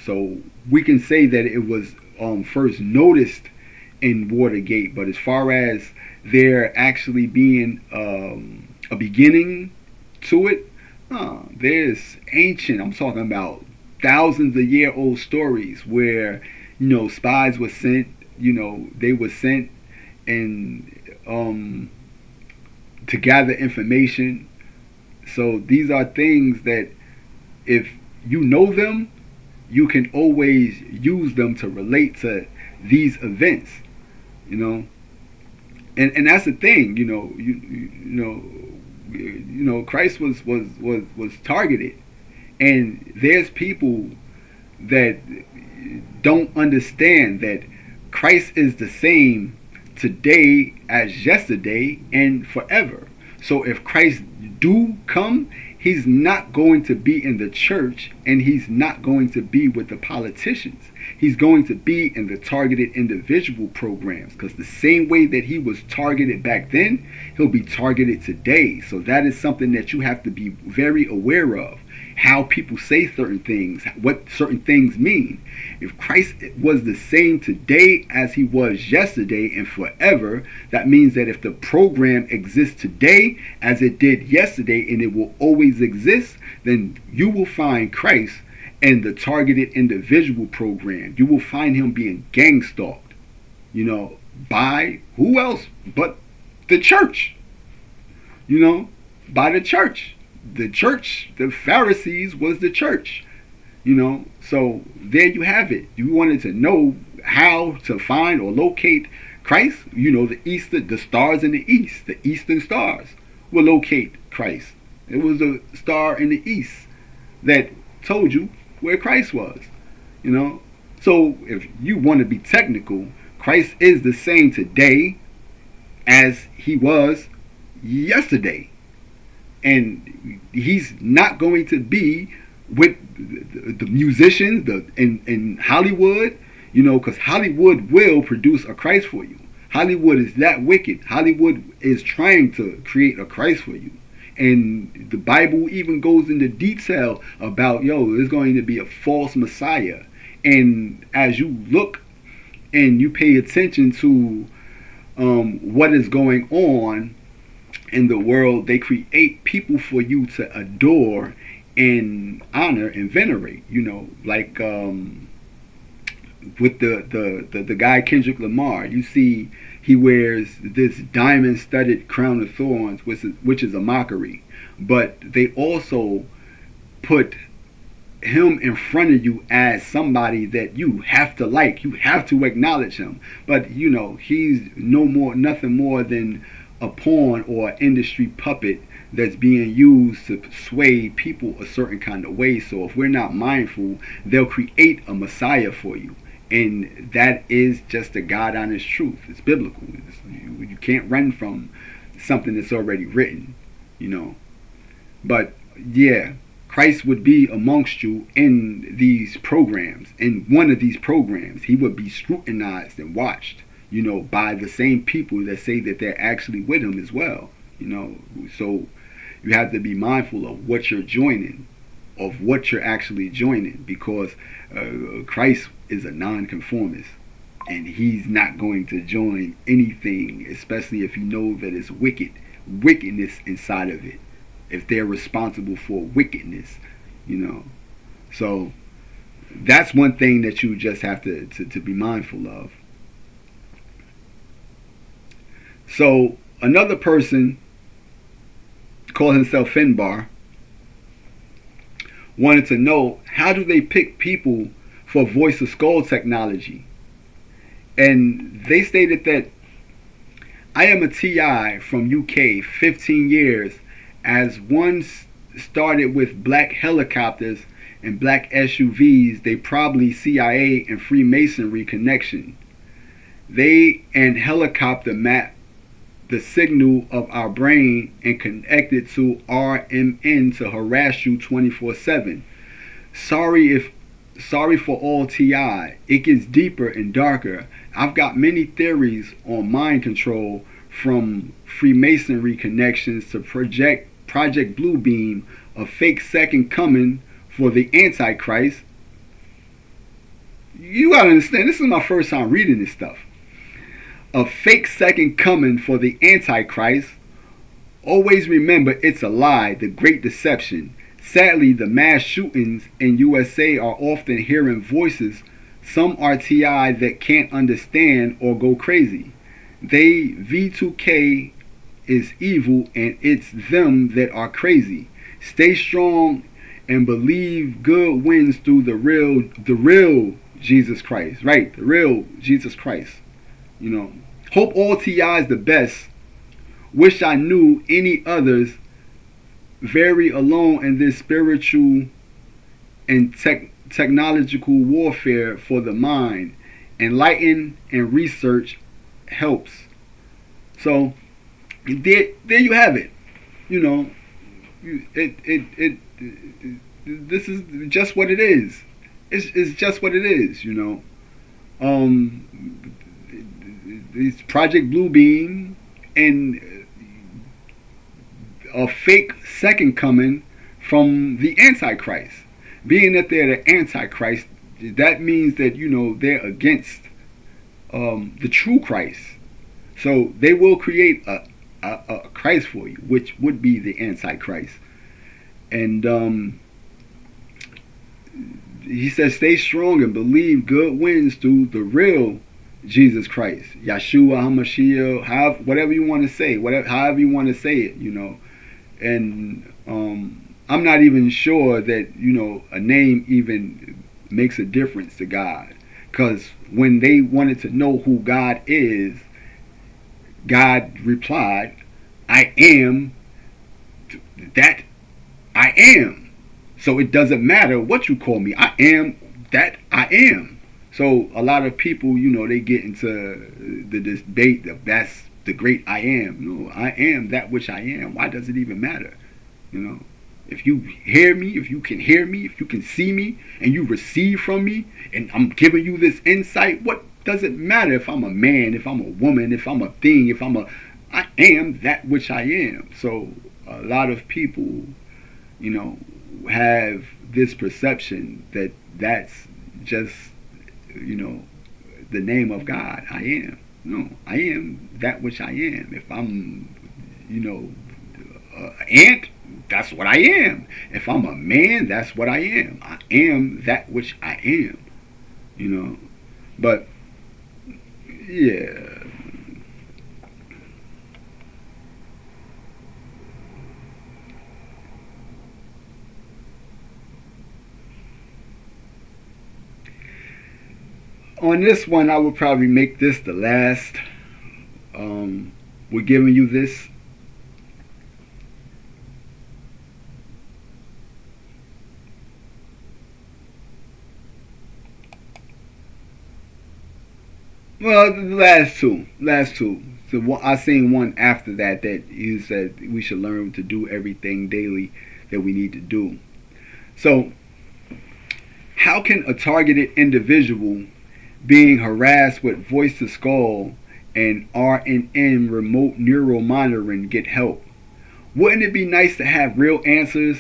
So we can say that it was first noticed in Watergate, but as far as there actually being a beginning to it, there's ancient, I'm talking about thousands of year old stories where, spies were sent, they were sent and to gather information. So these are things that if you know them, you can always use them to relate to these events, you know. And that's the thing, Christ was targeted, and there's people that don't understand that Christ is the same today as yesterday and forever. So if Christ do come, he's not going to be in the church, and he's not going to be with the politicians. He's going to be in the targeted individual programs, because the same way that he was targeted back then, he'll be targeted today. So that is something that you have to be very aware of. How people say certain things, what certain things mean. If Christ was the same today as he was yesterday and forever, that means that if the program exists today as it did yesterday, and it will always exist, then you will find Christ in the targeted individual program. You will find him being gang stalked, by who else but the church, by the church. The church, the Pharisees was the church, So there you have it. You wanted to know how to find or locate Christ. The stars in the east, the eastern stars will locate Christ. It was a star in the east that told you where Christ was, So if you want to be technical, Christ is the same today as he was yesterday. And he's not going to be with the musicians in Hollywood, because Hollywood will produce a Christ for you. Hollywood is that wicked. Hollywood is trying to create a Christ for you. And the Bible even goes into detail about, there's going to be a false Messiah. And as you look and you pay attention to what is going on in the world, they create people for you to adore and honor and venerate. Like with the guy Kendrick Lamar, you see he wears this diamond-studded crown of thorns, which is a mockery. But they also put him in front of you as somebody that you have to like, you have to acknowledge him. But he's nothing more than a pawn or an industry puppet that's being used to sway people a certain kind of way. So if we're not mindful, they'll create a Messiah for you, and that is just the God honest truth. It's biblical. You can't run from something that's already written, But yeah, Christ would be amongst you in these programs. In one of these programs, he would be scrutinized and watched. by the same people that say that they're actually with him as well. So you have to be mindful of what you're joining, of what you're actually joining, because Christ is a nonconformist, and he's not going to join anything, especially if you know that it's wickedness inside of it. If they're responsible for wickedness, you know. So that's one thing that you just have to be mindful of. So another person called himself Finbar wanted to know, how do they pick people for voice of skull technology? And they stated that, I am a TI from UK, 15 years, as one started with black helicopters and black SUVs. They probably CIA and Freemasonry connection. They and helicopter map the signal of our brain and connect it to RMN to harass you 24/7. Sorry for all TI. It gets deeper and darker. I've got many theories on mind control, from Freemasonry connections to Project Bluebeam, a fake second coming for the Antichrist. You gotta understand, this is my first time reading this stuff. A fake second coming for the Antichrist. Always remember, it's a lie, the great deception. Sadly, the mass shootings in USA are often hearing voices. Some are TI that can't understand or go crazy. They V2K is evil, and it's them that are crazy. Stay strong and believe good wins through the real Jesus Christ. Right, the real Jesus Christ. Hope all TIs the best. Wish I knew any others. Very alone in this spiritual and technological warfare for the mind. Enlighten and research helps. So there you have it. This is just what it is. It's just what it is. It's Project Bluebeam and a fake second coming from the Antichrist. Being that they're the Antichrist, that means that they're against the true Christ. So they will create a Christ for you, which would be the Antichrist. And he says, stay strong and believe good wins through the real Jesus Christ, Yeshua HaMashiach, whatever you want to say, however you want to say it, And I'm not even sure that a name even makes a difference to God, because when they wanted to know who God is, God replied, I am that I am. So it doesn't matter what you call me. I am that I am. So a lot of people, they get into the debate that that's the great I am. No, I am that which I am. Why does it even matter? If you hear me, if you can hear me, if you can see me, and you receive from me, and I'm giving you this insight, what does it matter if I'm a man, if I'm a woman, if I'm a thing, I am that which I am. So a lot of people, have this perception that that's just, the name of God. I am. No, I am that which I am. If I'm, ant, that's what I am. If I'm a man, that's what I am. I am that which I am. But yeah. On this one, I would probably make this the last. We're giving you this. Well, the last two. So I seen one after that you said we should learn to do everything daily that we need to do. So, how can a targeted individual being harassed with voice to skull and RNN remote neural monitoring get help. Wouldn't it be nice to have real answers?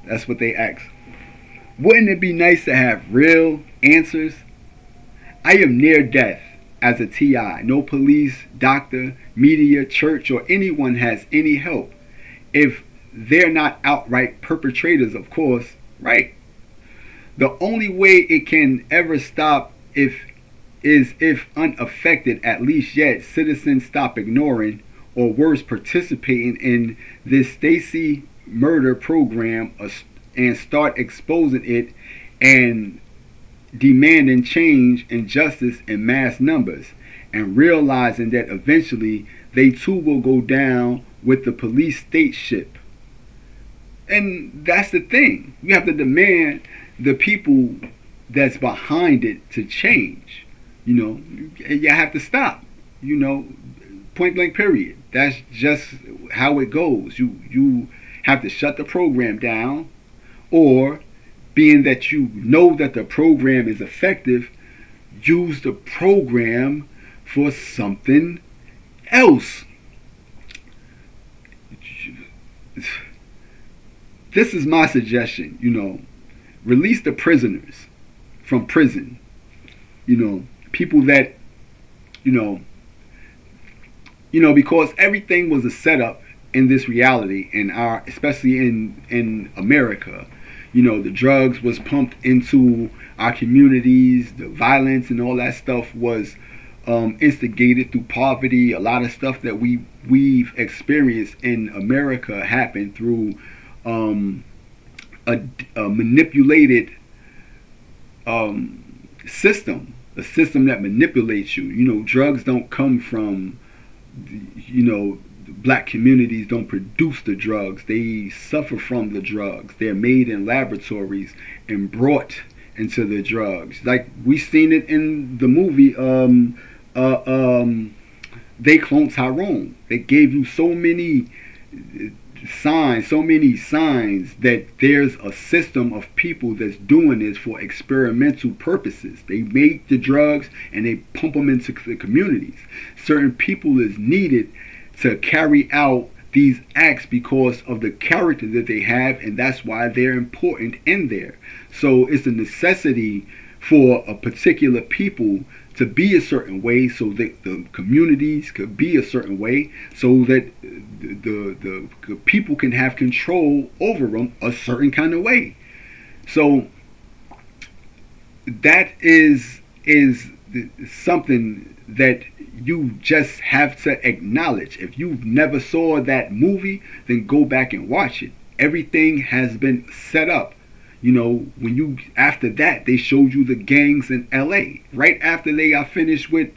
That's what they ask. Wouldn't it be nice to have real answers? I am near death as a TI. No police, doctor, media, church, or anyone has any help. If they're not outright perpetrators, of course, right? The only way it can ever stop if unaffected, at least yet, citizens stop ignoring or worse, participating in this Stacy murder program and start exposing it and demanding change and justice in mass numbers, and realizing that eventually they too will go down with the police stateship. And that's the thing. You have to demand the people that's behind it to change. You have to stop. Point blank period. That's just how it goes. You have to shut the program down, or being that you know that the program is effective, use the program for something else. This is my suggestion. Release the prisoners from prison. People that because everything was a setup in this reality, especially in America. The drugs was pumped into our communities, the violence and all that stuff was instigated through poverty. A lot of stuff that we've experienced in America happened through a manipulated system, a system that manipulates you. Drugs don't come from black communities don't produce the drugs. They suffer from the drugs. They're made in laboratories and brought into the drugs. Like we seen it in the movie They Cloned Tyrone. They gave you so many signs that there's a system of people that's doing this for experimental purposes. They make the drugs and they pump them into the communities. Certain people is needed to carry out these acts because of the character that they have, and that's why they're important in there. So it's a necessity for a particular people to be a certain way, so that the communities could be a certain way, so that the people can have control over them a certain kind of way. So that is something that you just have to acknowledge. If you've never saw that movie, then go back and watch it. Everything has been set up. After that, they showed you the gangs in LA. Right after they got finished with,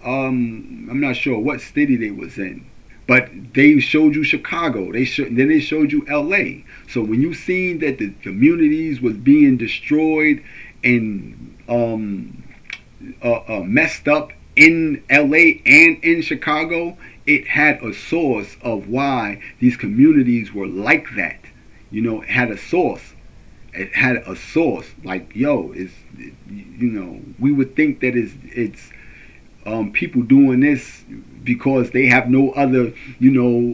I'm not sure what city they was in, but they showed you Chicago. Then they showed you LA. So when you seen that the communities was being destroyed and messed up in LA and in Chicago, it had a source of why these communities were like that. It had a source. It had a source. Like, we would think that it's people doing this because they have no other,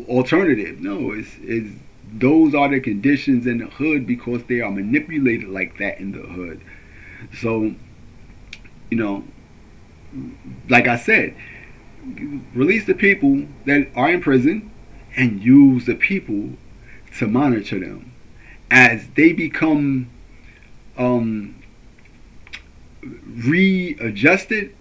alternative. No, it's those are the conditions in the hood because they are manipulated like that in the hood. So, like I said, release the people that are in prison and use the people to monitor them as they become readjusted.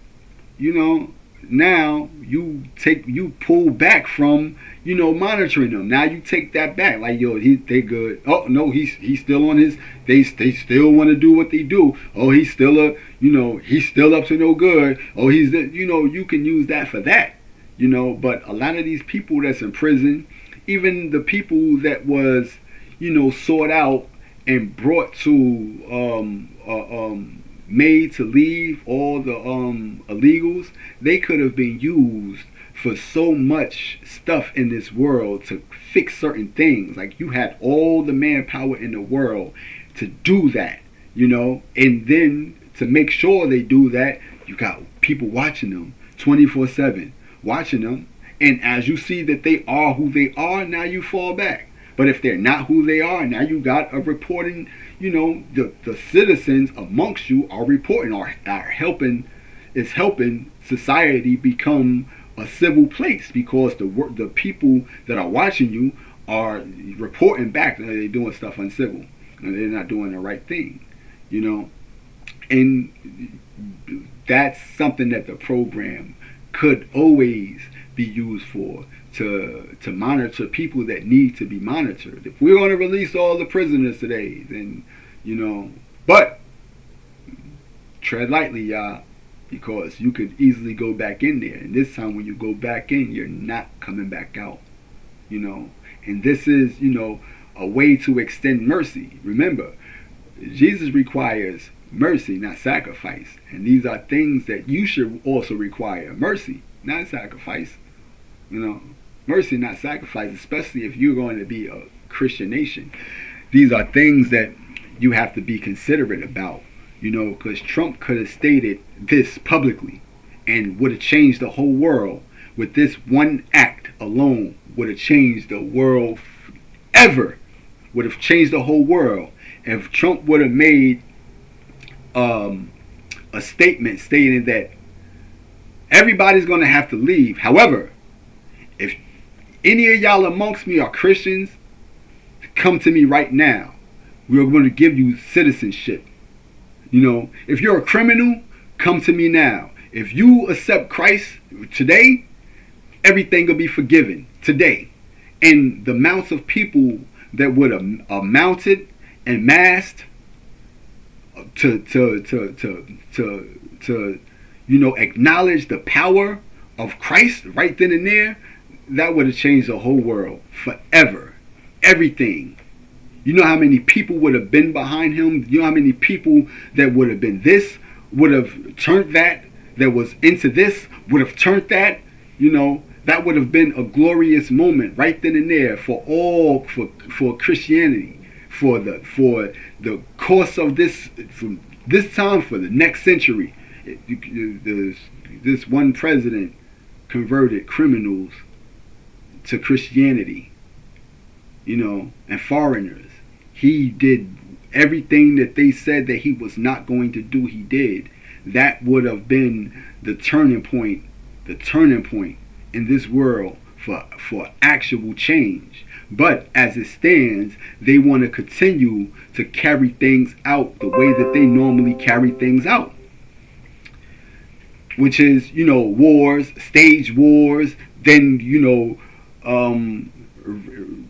Now you pull back from monitoring them. Now you take that back, like, they good. Oh no, he's still on his. They still want to do what they do. Oh, he's still he's still up to no good. Oh, he's you can use that for that. But a lot of these people that's in prison, even the people that was sought out and brought to made to leave, all the illegals, they could have been used for so much stuff in this world to fix certain things. Like, you had all the manpower in the world to do that, and then to make sure they do that, you got people watching them 24/7, watching them. And as you see that they are who they are, now you fall back. But if they're not who they are, now you got a reporting, the citizens amongst you are reporting, are helping, is helping society become a civil place, because the people that are watching you are reporting back that they're doing stuff uncivil and they're not doing the right thing, and that's something that the program could always be used for, to monitor people that need to be monitored. If we're going to release all the prisoners today, then but tread lightly, y'all, because you could easily go back in there, and this time when you go back in, you're not coming back out. And this is a way to extend mercy. Remember, Jesus requires mercy, not sacrifice, and these are things that you should also require: mercy, not sacrifice. Mercy, not sacrifice, especially if you're going to be a Christian nation. These are things that you have to be considerate about, because Trump could have stated this publicly and would have changed the whole world. With this one act alone, would have changed the world ever. Would have changed the whole world. If Trump would have made a statement stating that everybody's going to have to leave. However, if any of y'all amongst me are Christians, come to me right now. We're going to give you citizenship. If you're a criminal, come to me now. If you accept Christ today, everything will be forgiven today. And the amounts of people that would have mounted and massed to acknowledge the power of Christ right then and there, that would have changed the whole world forever. Everything. You know how many people would have been behind him? You know how many people that would have been this, would have turned that was into this, would have turned that, that would have been a glorious moment right then and there for Christianity, for the course of this, from this time, for the next century. This one president converted criminals to Christianity, and foreigners. He did everything that they said that he was not going to do, he did. That would have been the turning point in this world for actual change. But as it stands, they want to continue to carry things out the way that they normally carry things out, which is, wars, stage wars, then,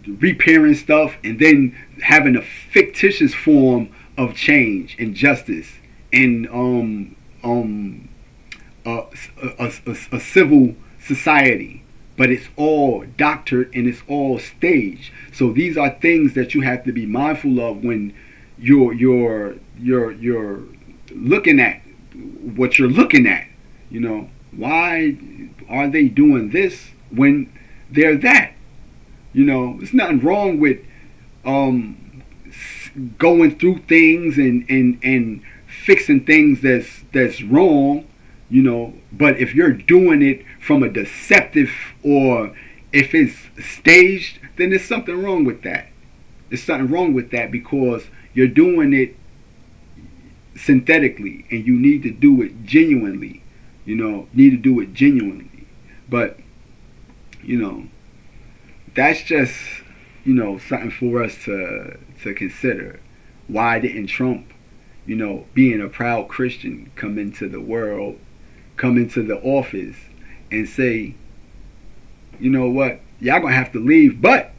repairing stuff, and then having a fictitious form of change and justice and a civil society. But it's all doctored and it's all staged. So these are things that you have to be mindful of when you're looking at what you're looking at. Why are they doing this when they're that? There's nothing wrong with going through things and fixing things that's wrong, but if you're doing it from a deceptive, or if it's staged, then there's something wrong with that. There's something wrong with that, because you're doing it synthetically, and you need to do it genuinely. But that's just something for us to consider. Why didn't Trump, being a proud Christian, come into the office and say, what, y'all gonna have to leave? But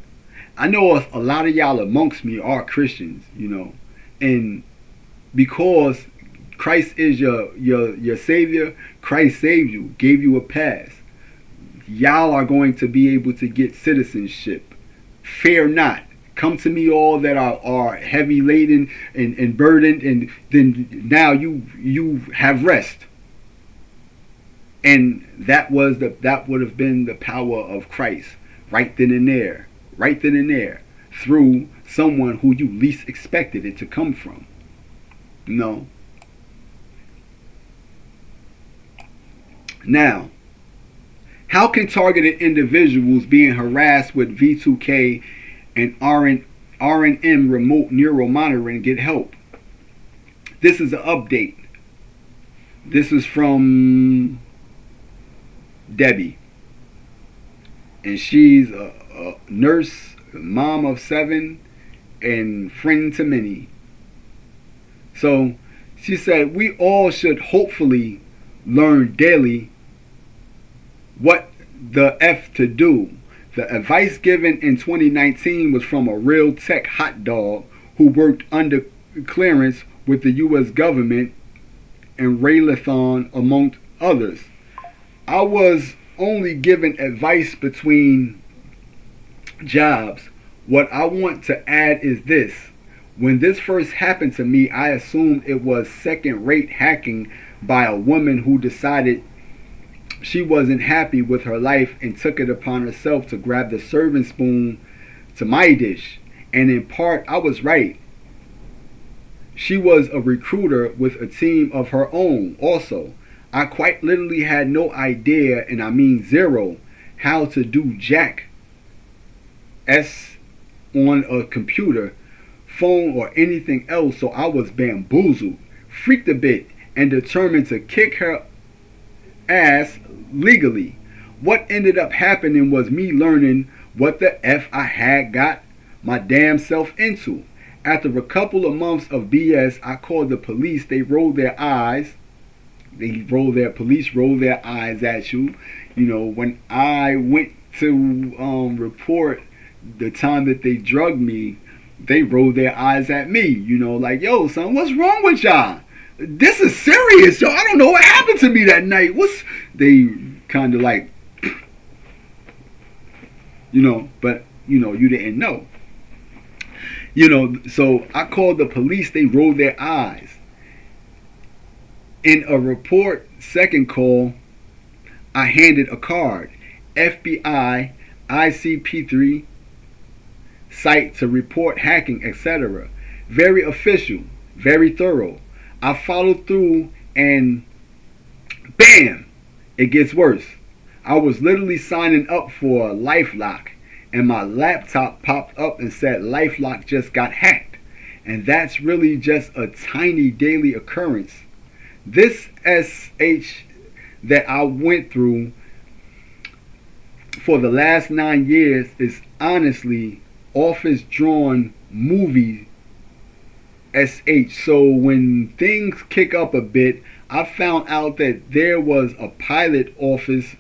I know a lot of y'all amongst me are Christians, and because Christ is your Savior, Christ saved you, gave you a pass. Y'all are going to be able to get citizenship. Fear not. Come to me, all that are heavy laden and burdened, and then now you have rest. And that would have been the power of Christ right then and there, through someone who you least expected it to come from. Now, how can targeted individuals being harassed with V2K and RNM remote neural monitoring get help? This is an update. This is from Debbie. And she's a nurse, mom of 7, and friend to many. So she said, we all should hopefully learn daily what the F to do. The advice given in 2019 was from a real tech hot dog who worked under clearance with the U.S. government and Raylathon, among others. I was only given advice between jobs. What I want to add is this. When this first happened to me, I assumed it was second-rate hacking by a woman who decided she wasn't happy with her life and took it upon herself to grab the serving spoon to my dish. And in part, I was right. She was a recruiter with a team of her own also. I quite literally had no idea, and I mean zero, how to do jack S on a computer, phone, or anything else, so I was bamboozled, freaked a bit, and determined to kick her ass legally. What ended up happening was me learning what the F I had got my damn self into. After a couple of months of BS, I called the police. They rolled their eyes. Police rolled their eyes at you. You know, when I went to report the time that they drugged me, they rolled their eyes at me. You know, like, yo, son, what's wrong with y'all? This is serious, yo. I don't know what happened to me that night. They kind of like, you know, but, you know, you didn't know. You know, so I called the police. They rolled their eyes. In a report, second call, I handed a card. FBI, ICP3, site to report hacking, etc. Very official, very thorough. I followed through and bam, it gets worse. I was literally signing up for a LifeLock and my laptop popped up and said LifeLock just got hacked. And that's really just a tiny daily occurrence. This SH that I went through for the last 9 years is honestly office drawn movie SH. So when things kick up a bit, I found out that there was a pilot office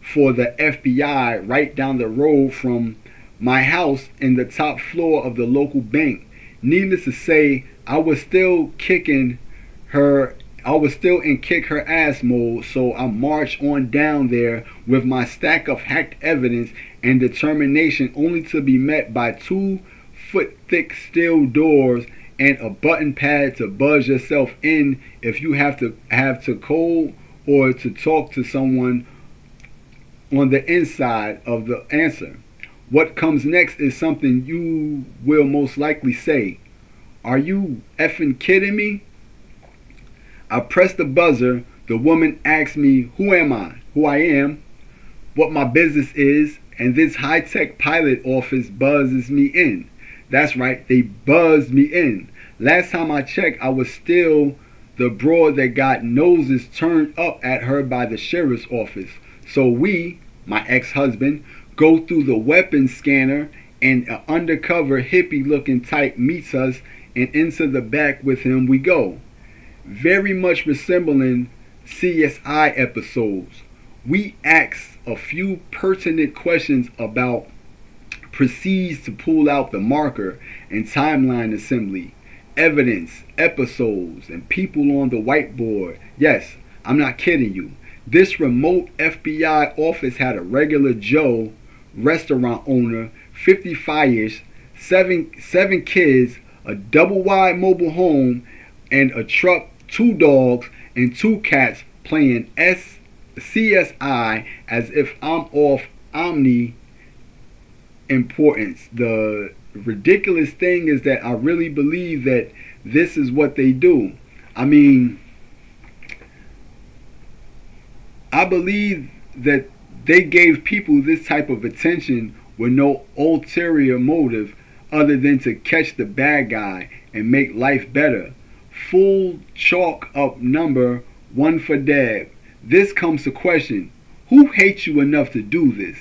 for the FBI right down the road from my house in the top floor of the local bank. Needless to say, I was still in kick her ass mode, so I marched on down there with my stack of hacked evidence and determination, only to be met by 2-foot thick steel doors and a button pad to buzz yourself in if you have to call or to talk to someone on the inside of the answer. What comes next is something you will most likely say. Are you effing kidding me? I pressed the buzzer. The woman asked me who I am, what my business is, and this high-tech pilot office buzzes me in. That's right, they buzzed me in. Last time I checked, I was still the broad that got noses turned up at her by the sheriff's office. So we, my ex-husband, go through the weapons scanner and an undercover hippie-looking type meets us, and into the back with him we go. Very much resembling CSI episodes. We ask a few pertinent questions about, proceeds to pull out the marker and timeline assembly, evidence, episodes, and people on the whiteboard. Yes, I'm not kidding you. This remote FBI office had a regular Joe restaurant owner, 55-ish, seven kids, a double-wide mobile home, and a truck, 2 dogs, and 2 cats playing CSI as if I'm off omni importance. The ridiculous thing is that I really believe that this is what they do. I mean, I believe that they gave people this type of attention with no ulterior motive other than to catch the bad guy and make life better. Full chalk up number one for Deb. This comes to question, who hates you enough to do this?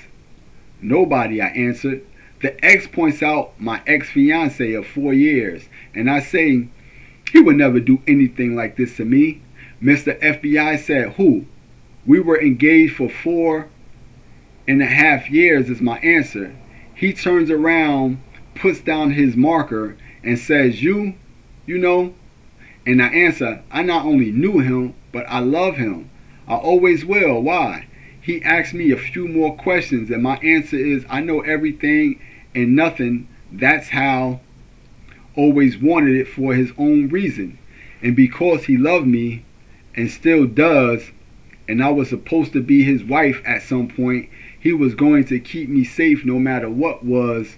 Nobody, I answered. The ex points out my ex-fiance of 4 years, and I say, he would never do anything like this to me. Mr. FBI said, who? We were engaged for 4.5 years is my answer. He turns around, puts down his marker, and says, you know? And I answer, I not only knew him, but I love him. I always will. Why? He asks me a few more questions, and my answer is, I know everything and nothing. That's how always wanted it for his own reason. And because he loved me and still does, and I was supposed to be his wife at some point, he was going to keep me safe no matter what was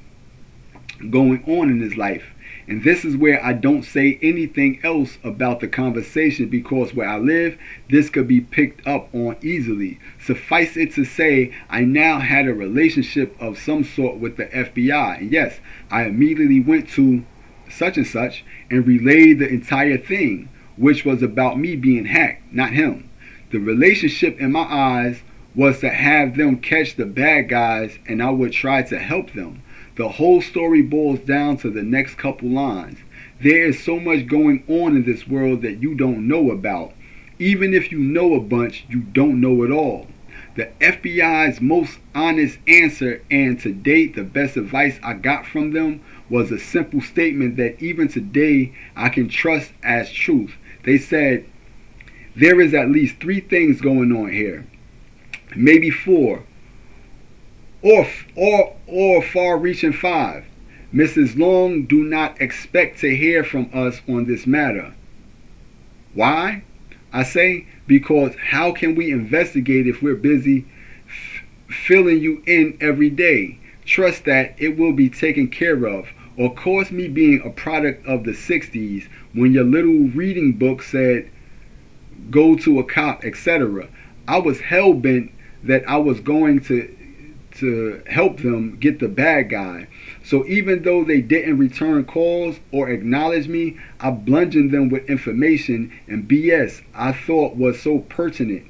going on in his life. And this is where I don't say anything else about the conversation, because where I live, this could be picked up on easily. Suffice it to say, I now had a relationship of some sort with the FBI. And yes, I immediately went to such and such and relayed the entire thing, which was about me being hacked, not him. The relationship in my eyes was to have them catch the bad guys, and I would try to help them. The whole story boils down to the next couple lines. There is so much going on in this world that you don't know about. Even if you know a bunch, you don't know it all. The FBI's most honest answer, and to date the best advice I got from them, was a simple statement that even today I can trust as truth. They said, there is at least 3 things going on here. Maybe 4. Or far-reaching 5. Mrs. Long, do not expect to hear from us on this matter. Why? I say, because how can we investigate if we're busy filling you in every day? Trust that it will be taken care of. Of course, me being a product of the 60s, when your little reading book said, go to a cop, etc., I was hell-bent that I was going to help them get the bad guy. So even though they didn't return calls or acknowledge me, I bludgeoned them with information and BS I thought was so pertinent.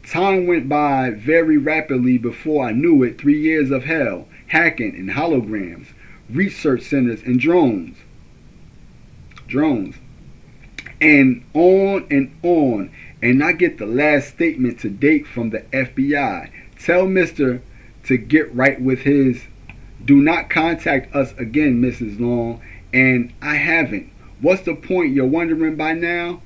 Time went by very rapidly before I knew it. 3 years of hell, hacking and holograms, research centers and drones, and on and on. And I get the last statement to date from the FBI. Tell Mr. to get right with his. Do not contact us again, Mrs. Long. And I haven't. What's the point, you're wondering by now?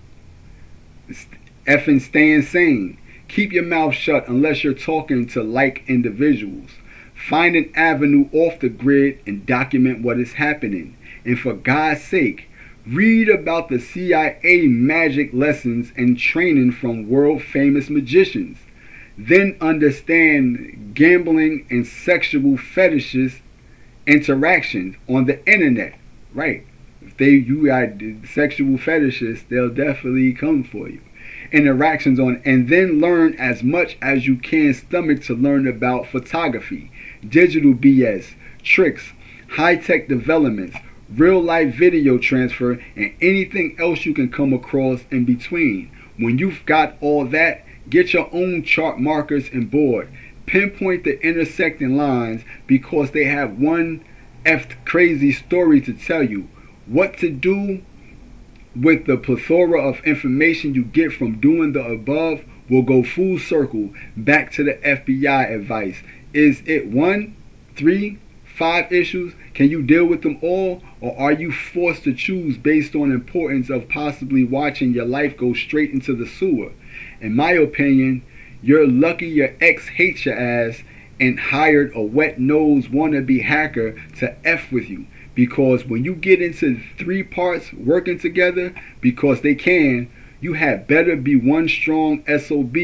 Effing staying sane. Keep your mouth shut unless you're talking to like individuals. Find an avenue off the grid and document what is happening. And for God's sake, read about the CIA magic lessons and training from world famous magicians. Then understand gambling and sexual fetishes interactions on the internet. Right. If you got sexual fetishes, they'll definitely come for you. Interactions on, and then learn as much as you can stomach to learn about photography, digital BS, tricks, high-tech developments, real-life video transfer, and anything else you can come across in between. When you've got all that, get your own chart markers and board. Pinpoint the intersecting lines because they have one crazy story to tell you. What to do with the plethora of information you get from doing the above will go full circle back to the FBI advice. Is it 1, 3, 5 issues? Can you deal with them all? Or are you forced to choose based on importance of possibly watching your life go straight into the sewer? In my opinion, you're lucky your ex hates your ass and hired a wet-nosed wannabe hacker to F with you. Because when you get into 3 parts working together, because they can, you had better be one strong SOB.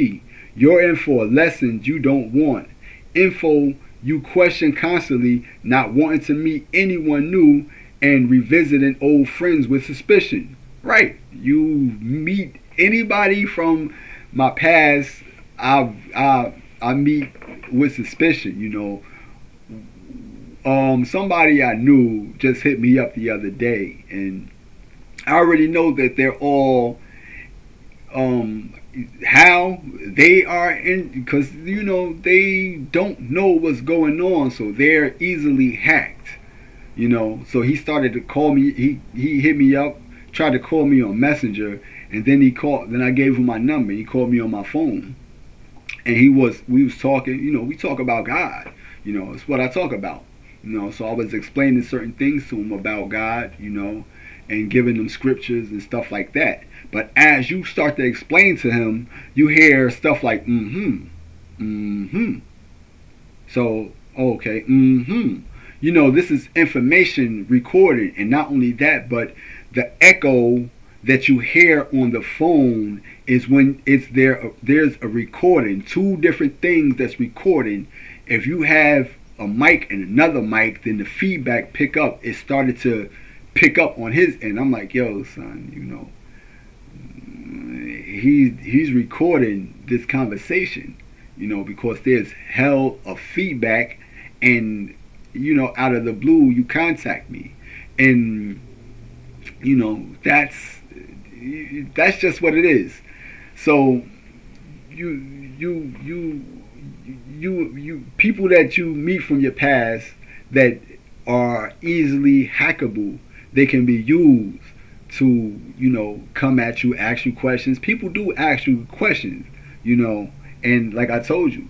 You're in for lessons you don't want. Info you question constantly, not wanting to meet anyone new, and revisiting old friends with suspicion. Right. You meet anybody from my past I meet with suspicion. Somebody I knew just hit me up the other day, and I already know that they're all um how they are in, because they don't know what's going on, so they're easily hacked. So he started to call me. He hit me up, tried to call me on Messenger, and then he called. Then I gave him my number. He called me on my phone, and we was talking. We talk about God. It's what I talk about. So I was explaining certain things to him about God. And giving them scriptures and stuff like that. But as you start to explain to him, you hear stuff like mm-hmm, mm-hmm. So okay, mm-hmm. This is information recorded, and not only that, but the echo that you hear on the phone is when it's there. There's a recording, two different things that's recording. If you have a mic and another mic, then the feedback pick up. It started to pick up on his end. I'm like, yo, son, he's recording this conversation, because there's hell of feedback, and out of the blue you contact me, and that's just what it is. So you people that you meet from your past that are easily hackable, they can be used to come at you, ask you questions. People do ask you questions, and like I told you,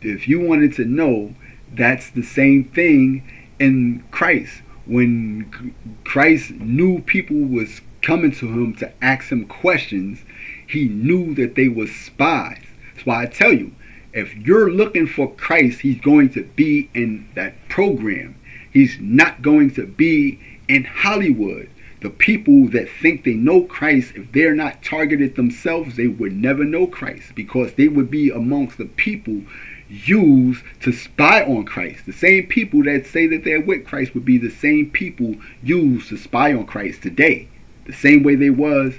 if you wanted to know, that's the same thing in Christ. When Christ knew people was coming to him to ask him questions, he knew that they were spies. That's why I tell you, if you're looking for Christ, he's going to be in that program. He's not going to be in Hollywood. The people that think they know Christ, if they're not targeted themselves, they would never know Christ, because they would be amongst the people used to spy on Christ. The same people that say that they're with Christ would be the same people used to spy on Christ today, the same way they was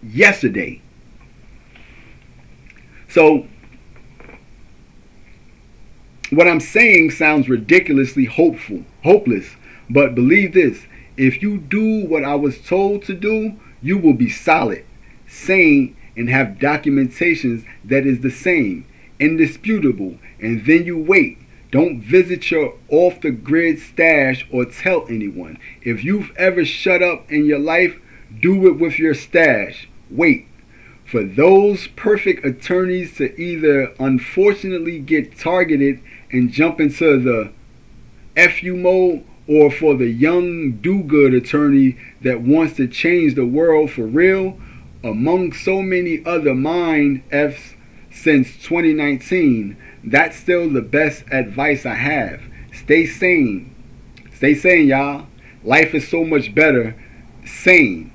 yesterday. So what I'm saying sounds ridiculously hopeless, but believe this: if you do what I was told to do, you will be solid, sane, and have documentations that is the same, indisputable, and then you wait. Don't visit your off-the-grid stash or tell anyone. If you've ever shut up in your life, do it with your stash. Wait. For those perfect attorneys to either unfortunately get targeted and jump into the FU mode, or for the young do-good attorney that wants to change the world for real, among so many other mind F's since 2019, that's still the best advice I have. Stay sane. Stay sane, y'all. Life is so much better sane.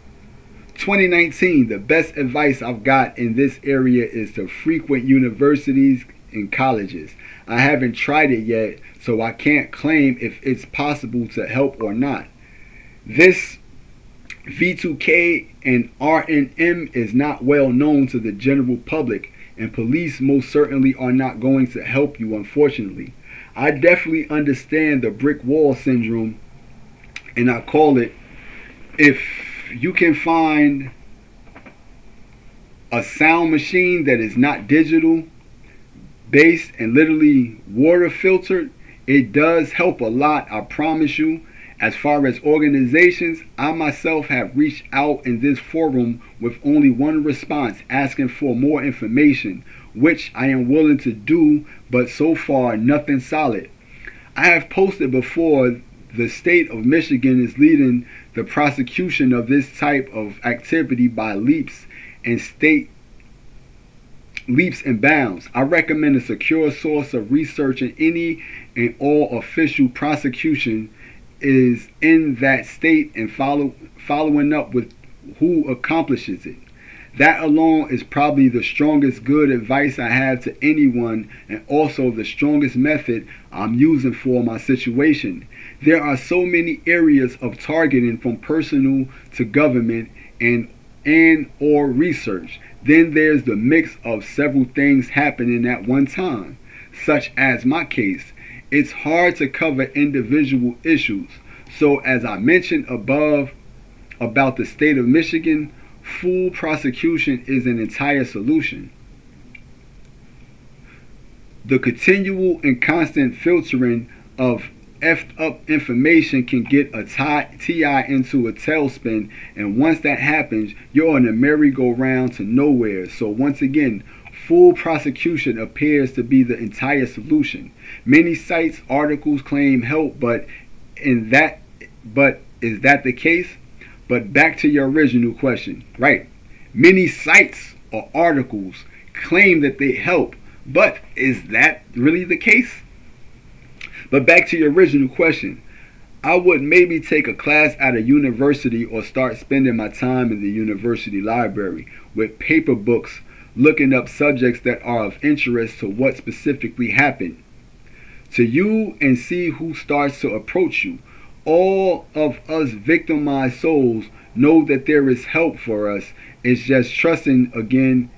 2019, the best advice I've got in this area is to frequent universities and colleges. I haven't tried it yet, so I can't claim if it's possible to help or not. This V2K and RNM is not well known to the general public, and police most certainly are not going to help you, unfortunately. I definitely understand the brick wall syndrome, and I call it, if you can find a sound machine that is not digital based and literally water filtered, it does help a lot, I promise you. As far as organizations, I myself have reached out in this forum with only one response, asking for more information, which I am willing to do, but so far nothing solid. I have posted before, the state of Michigan is leading the prosecution of this type of activity by leaps and bounds. I recommend a secure source of research, in any and all official prosecution is in that state, and following up with who accomplishes it. That alone is probably the strongest good advice I have to anyone, and also the strongest method I'm using for my situation. There are so many areas of targeting, from personal to government and or research, Then there's the mix of several things happening at one time, such as my case. It's hard to cover individual issues. So, as I mentioned above about the state of Michigan, full prosecution is an entire solution. The continual and constant filtering of effed up information can get a TI into a tailspin, and once that happens, you're on a merry-go-round to nowhere. So once again, full prosecution appears to be the entire solution. Many sites, articles claim help, but is that the case? But back to your original question, right? Many sites or articles claim that they help, but is that really the case? But back to your original question, I would maybe take a class at a university or start spending my time in the university library with paper books, looking up subjects that are of interest to what specifically happened to you, and see who starts to approach you. All of us victimized souls know that there is help for us. It's just trusting again,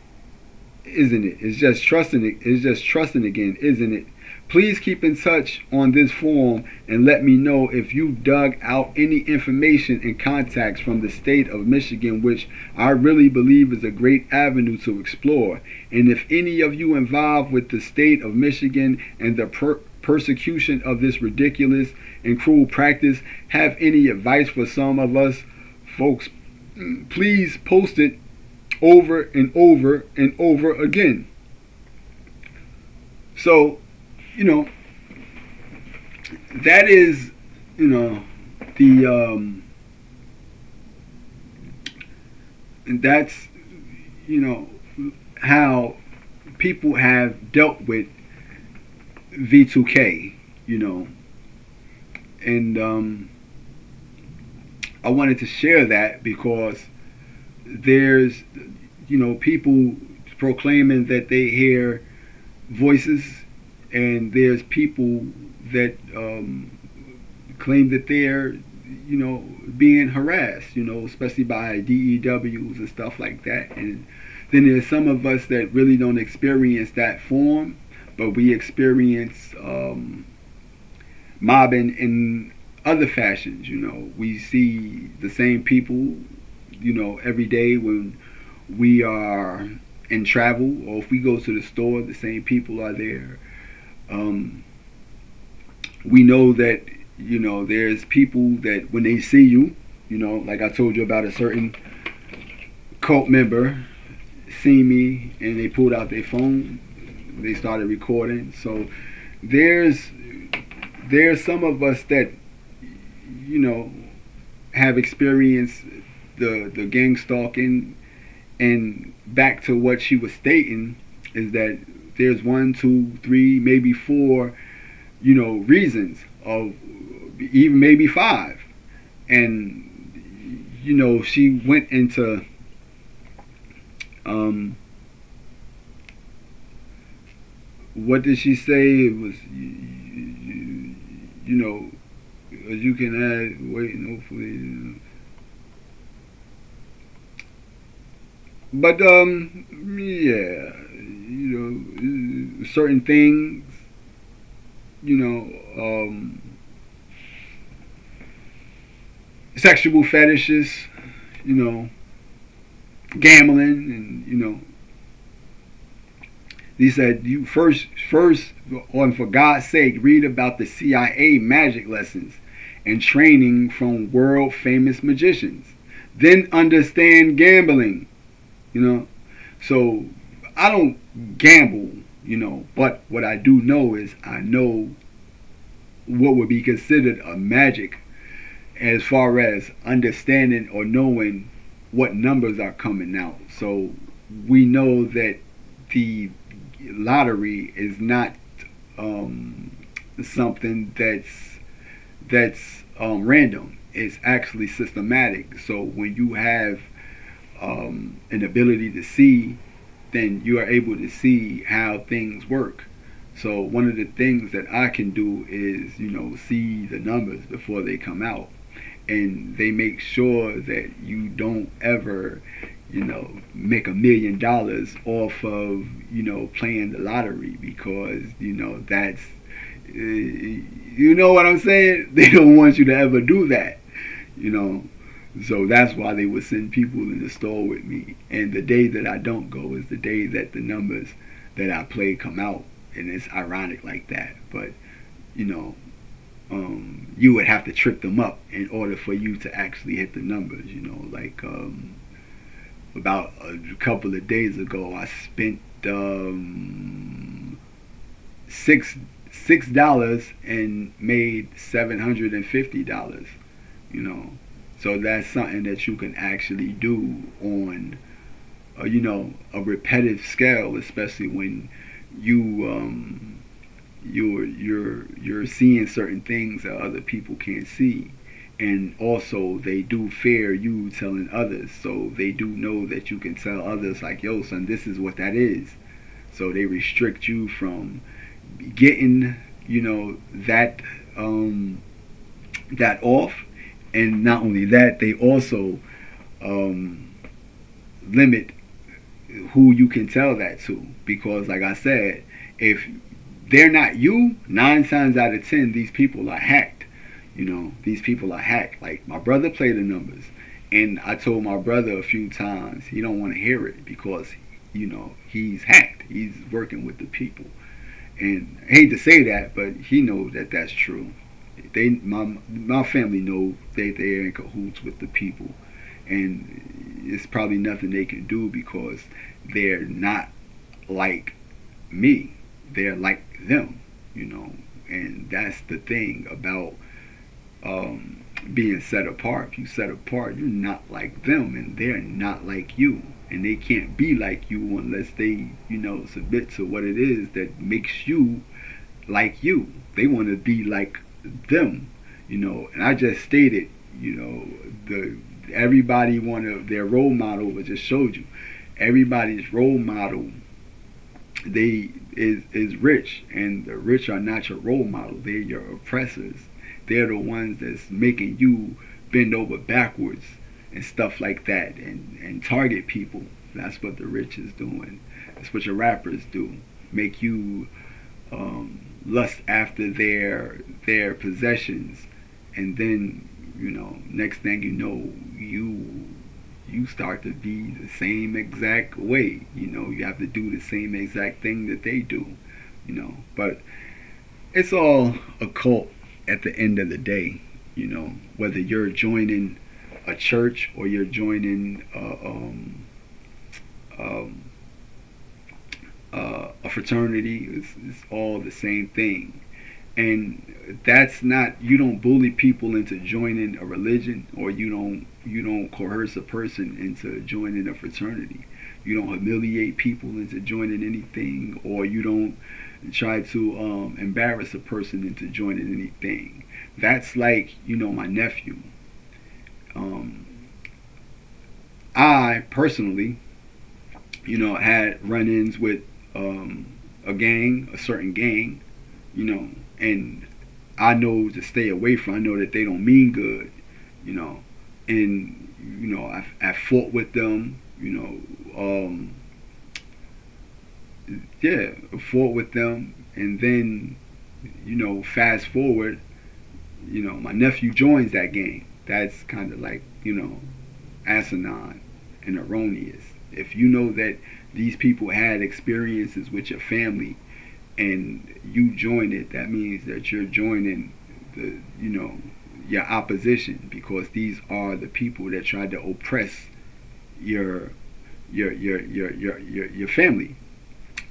isn't it? It's just trusting it. It's just trusting again, isn't it? Please keep in touch on this forum and let me know if you dug out any information and contacts from the state of Michigan, which I really believe is a great avenue to explore. And if any of you involved with the state of Michigan and the persecution of this ridiculous and cruel practice have any advice for some of us folks, please post it over and over and over again. So, that is, the that's, how people have dealt with V2K, and I wanted to share that because there's, people proclaiming that they hear voices, and there's people that claim that they're, being harassed, especially by DEWs and stuff like that. And then there's some of us that really don't experience that form, but we experience mobbing in other fashions. We see the same people, every day when we are in travel, or if we go to the store, the same people are there. We know that, there's people that when they see you, like I told you about a certain cult member, see me and they pulled out their phone, they started recording. So there's some of us that, have experienced the gang stalking. And back to what she was stating is that there's 1, 2, 3, maybe 4, reasons, of even maybe 5. And, she went into what did she say? It was, you can add, wait, and hopefully. But yeah, certain things, sexual fetishes, gambling, and he said, you first, on for God's sake, read about the CIA magic lessons and training from world famous magicians. Then understand gambling. So I don't gamble, but what I do know is I know what would be considered a magic as far as understanding or knowing what numbers are coming out. So we know that the lottery is not something that's random. It's actually systematic. So when you have an ability to see, then you are able to see how things work. So one of the things that I can do is, see the numbers before they come out, and they make sure that you don't ever make $1 million off of playing the lottery, because that's you know what I'm saying. They don't want you to ever do that. You know, so that's why they would send people in the store with me. And the day that I don't go is the day that the numbers that I play come out, and it's ironic like that. But you know, you would have to trip them up in order for you to actually hit the numbers. Like about a couple of days ago, I spent $6 and made $750. So that's something that you can actually do on a repetitive scale, especially when you're seeing certain things that other people can't see. And also they do fear you telling others, so they do know that you can tell others, like, yo son, this is what that is. So they restrict you from getting that off. And not only that, they also limit who you can tell that to, because like I said, if they're not you, 9 times out of 10 these people are hacked. These people are hacked. Like, my brother played the numbers, and I told my brother a few times he don't want to hear it, because he's hacked. He's working with the people, and I hate to say that, but he knows that that's true. My family know they're in cahoots with the people, and it's probably nothing they can do, because they're not like me. They're like them. And that's the thing about being set apart. If you set apart, you're not like them, and they're not like you, and they can't be like you unless they submit to what it is that makes you like you. They want to be like them. And I just stated, the everybody their role model. I just showed you, everybody's role model, they is rich, and the rich are not your role model. They're your oppressors. They're the ones that's making you bend over backwards and stuff like that, and target people. That's what the rich is doing. That's what your rappers do. Make you lust after their possessions, and then next thing you know, you start to be the same exact way. You have to do the same exact thing that they do. But it's all a cult at the end of the day. Whether you're joining a church or you're joining a fraternity, it's all the same thing. And that's not, you don't bully people into joining a religion, or you don't coerce a person into joining a fraternity. You don't humiliate people into joining anything, or you don't try to embarrass a person into joining anything. That's like, my nephew. I personally, had run-ins with a certain gang, and I know to stay away from. I know that they don't mean good, and I fought with them, yeah, I fought with them, and then fast forward, my nephew joins that gang. That's kind of like asinine and erroneous. If you know that these people had experiences with your family, and you join it, that means that you're joining the your opposition, because these are the people that tried to oppress your family.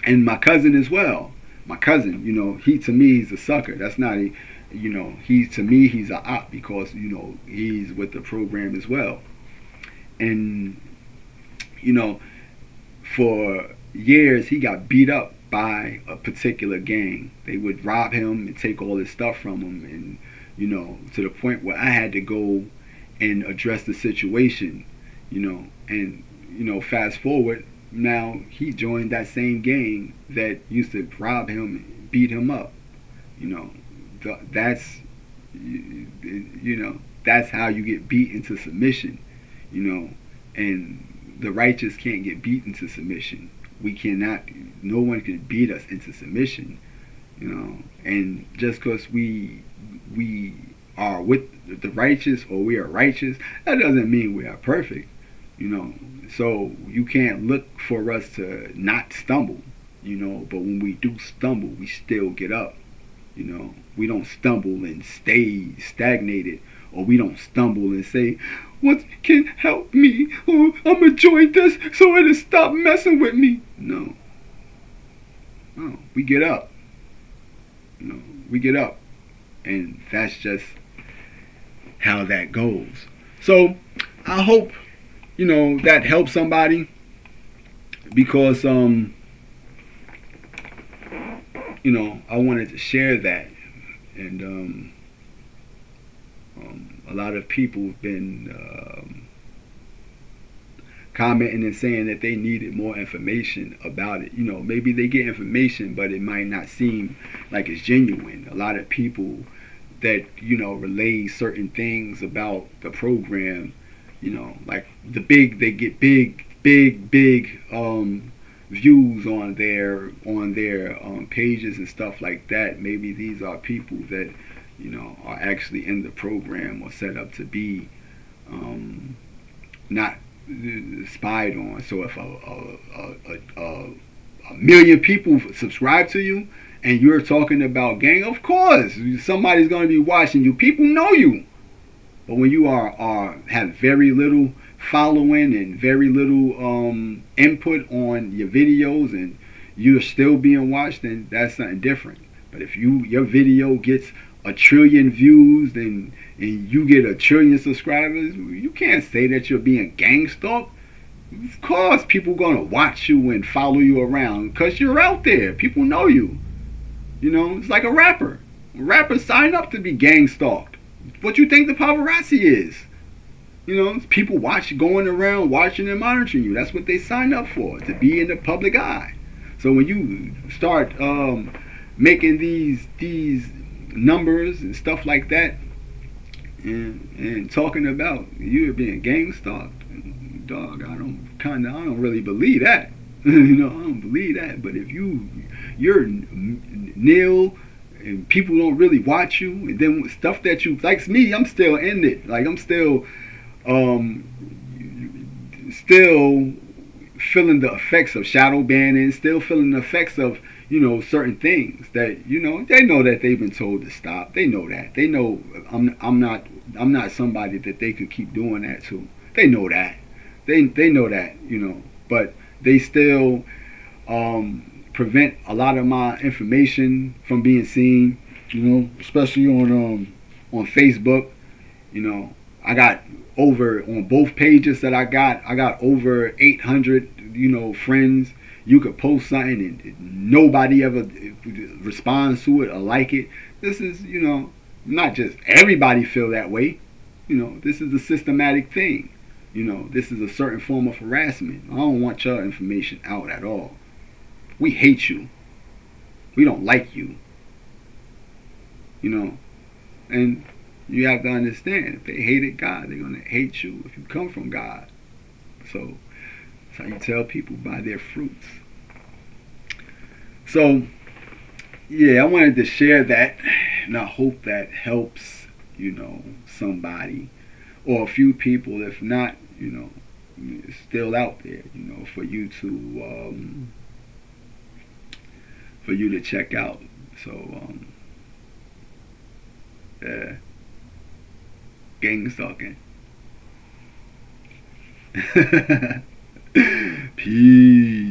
And my cousin as well. My cousin, he, to me, he's a sucker. That's not a, he, to me, he's a op, because he's with the program as well. And for years he got beat up by a particular gang. They would rob him and take all his stuff from him, and to the point where I had to go and address the situation. And fast forward, now he joined that same gang that used to rob him and beat him up. That's that's how you get beat into submission. And the righteous can't get beat into submission. We cannot. No one can beat us into submission. And just because we are with the righteous, or we are righteous, that doesn't mean we are perfect. So you can't look for us to not stumble. But when we do stumble, we still get up. We don't stumble and stay stagnated, or we don't stumble and say, what can help me? Or I'm gonna join this so it'll stop messing with me. No, we get up. We get up, and that's just how that goes. So I hope that helps somebody, because I wanted to share that. And a lot of people have been commenting and saying that they needed more information about it. Maybe they get information, but it might not seem like it's genuine. A lot of people that relay certain things about the program, like they get big views on their pages and stuff like that. Maybe these are people that are actually in the program, or set up to be not spied on. So if a million people subscribe to you and you're talking about gang, of course somebody's going to be watching you. People know you. But when you have very little following and very little input on your videos, and you're still being watched, then that's something different. But if your video gets 1 trillion views and you get 1 trillion subscribers, you can't say that you're being gang stalked. Of course people are going to watch you and follow you around because you're out there. People know you. It's like a rapper. Rappers sign up to be gang stalked. What you think the paparazzi is? People going around watching and monitoring you. That's what they sign up for, to be in the public eye. So when you start making these numbers and stuff like that, and talking about you being gang stalked, dog, I don't really believe that. I don't believe that. But if you're nil, and people don't really watch you, and then stuff that you, like me, I'm still in it. Like I'm still feeling the effects of shadow banning, still feeling the effects of certain things that they know that they've been told to stop. They know that. They know I'm not somebody that they could keep doing that to. They know that. They know that, but they still prevent a lot of my information from being seen, especially on Facebook. I got over, on both pages that I got over 800 friends. You could post something and nobody ever responds to it or like it. This is not just everybody feel that way. This is a systematic thing. This is a certain form of harassment. I don't want your information out at all. We hate you. We don't like you. And you have to understand, if they hated God, they're going to hate you if you come from God. So that's how you tell people, by their fruits. So, yeah, I wanted to share that, and I hope that helps, somebody or a few people. If not, it's still out there, for you to check out. So, yeah, gang stalking. Peace.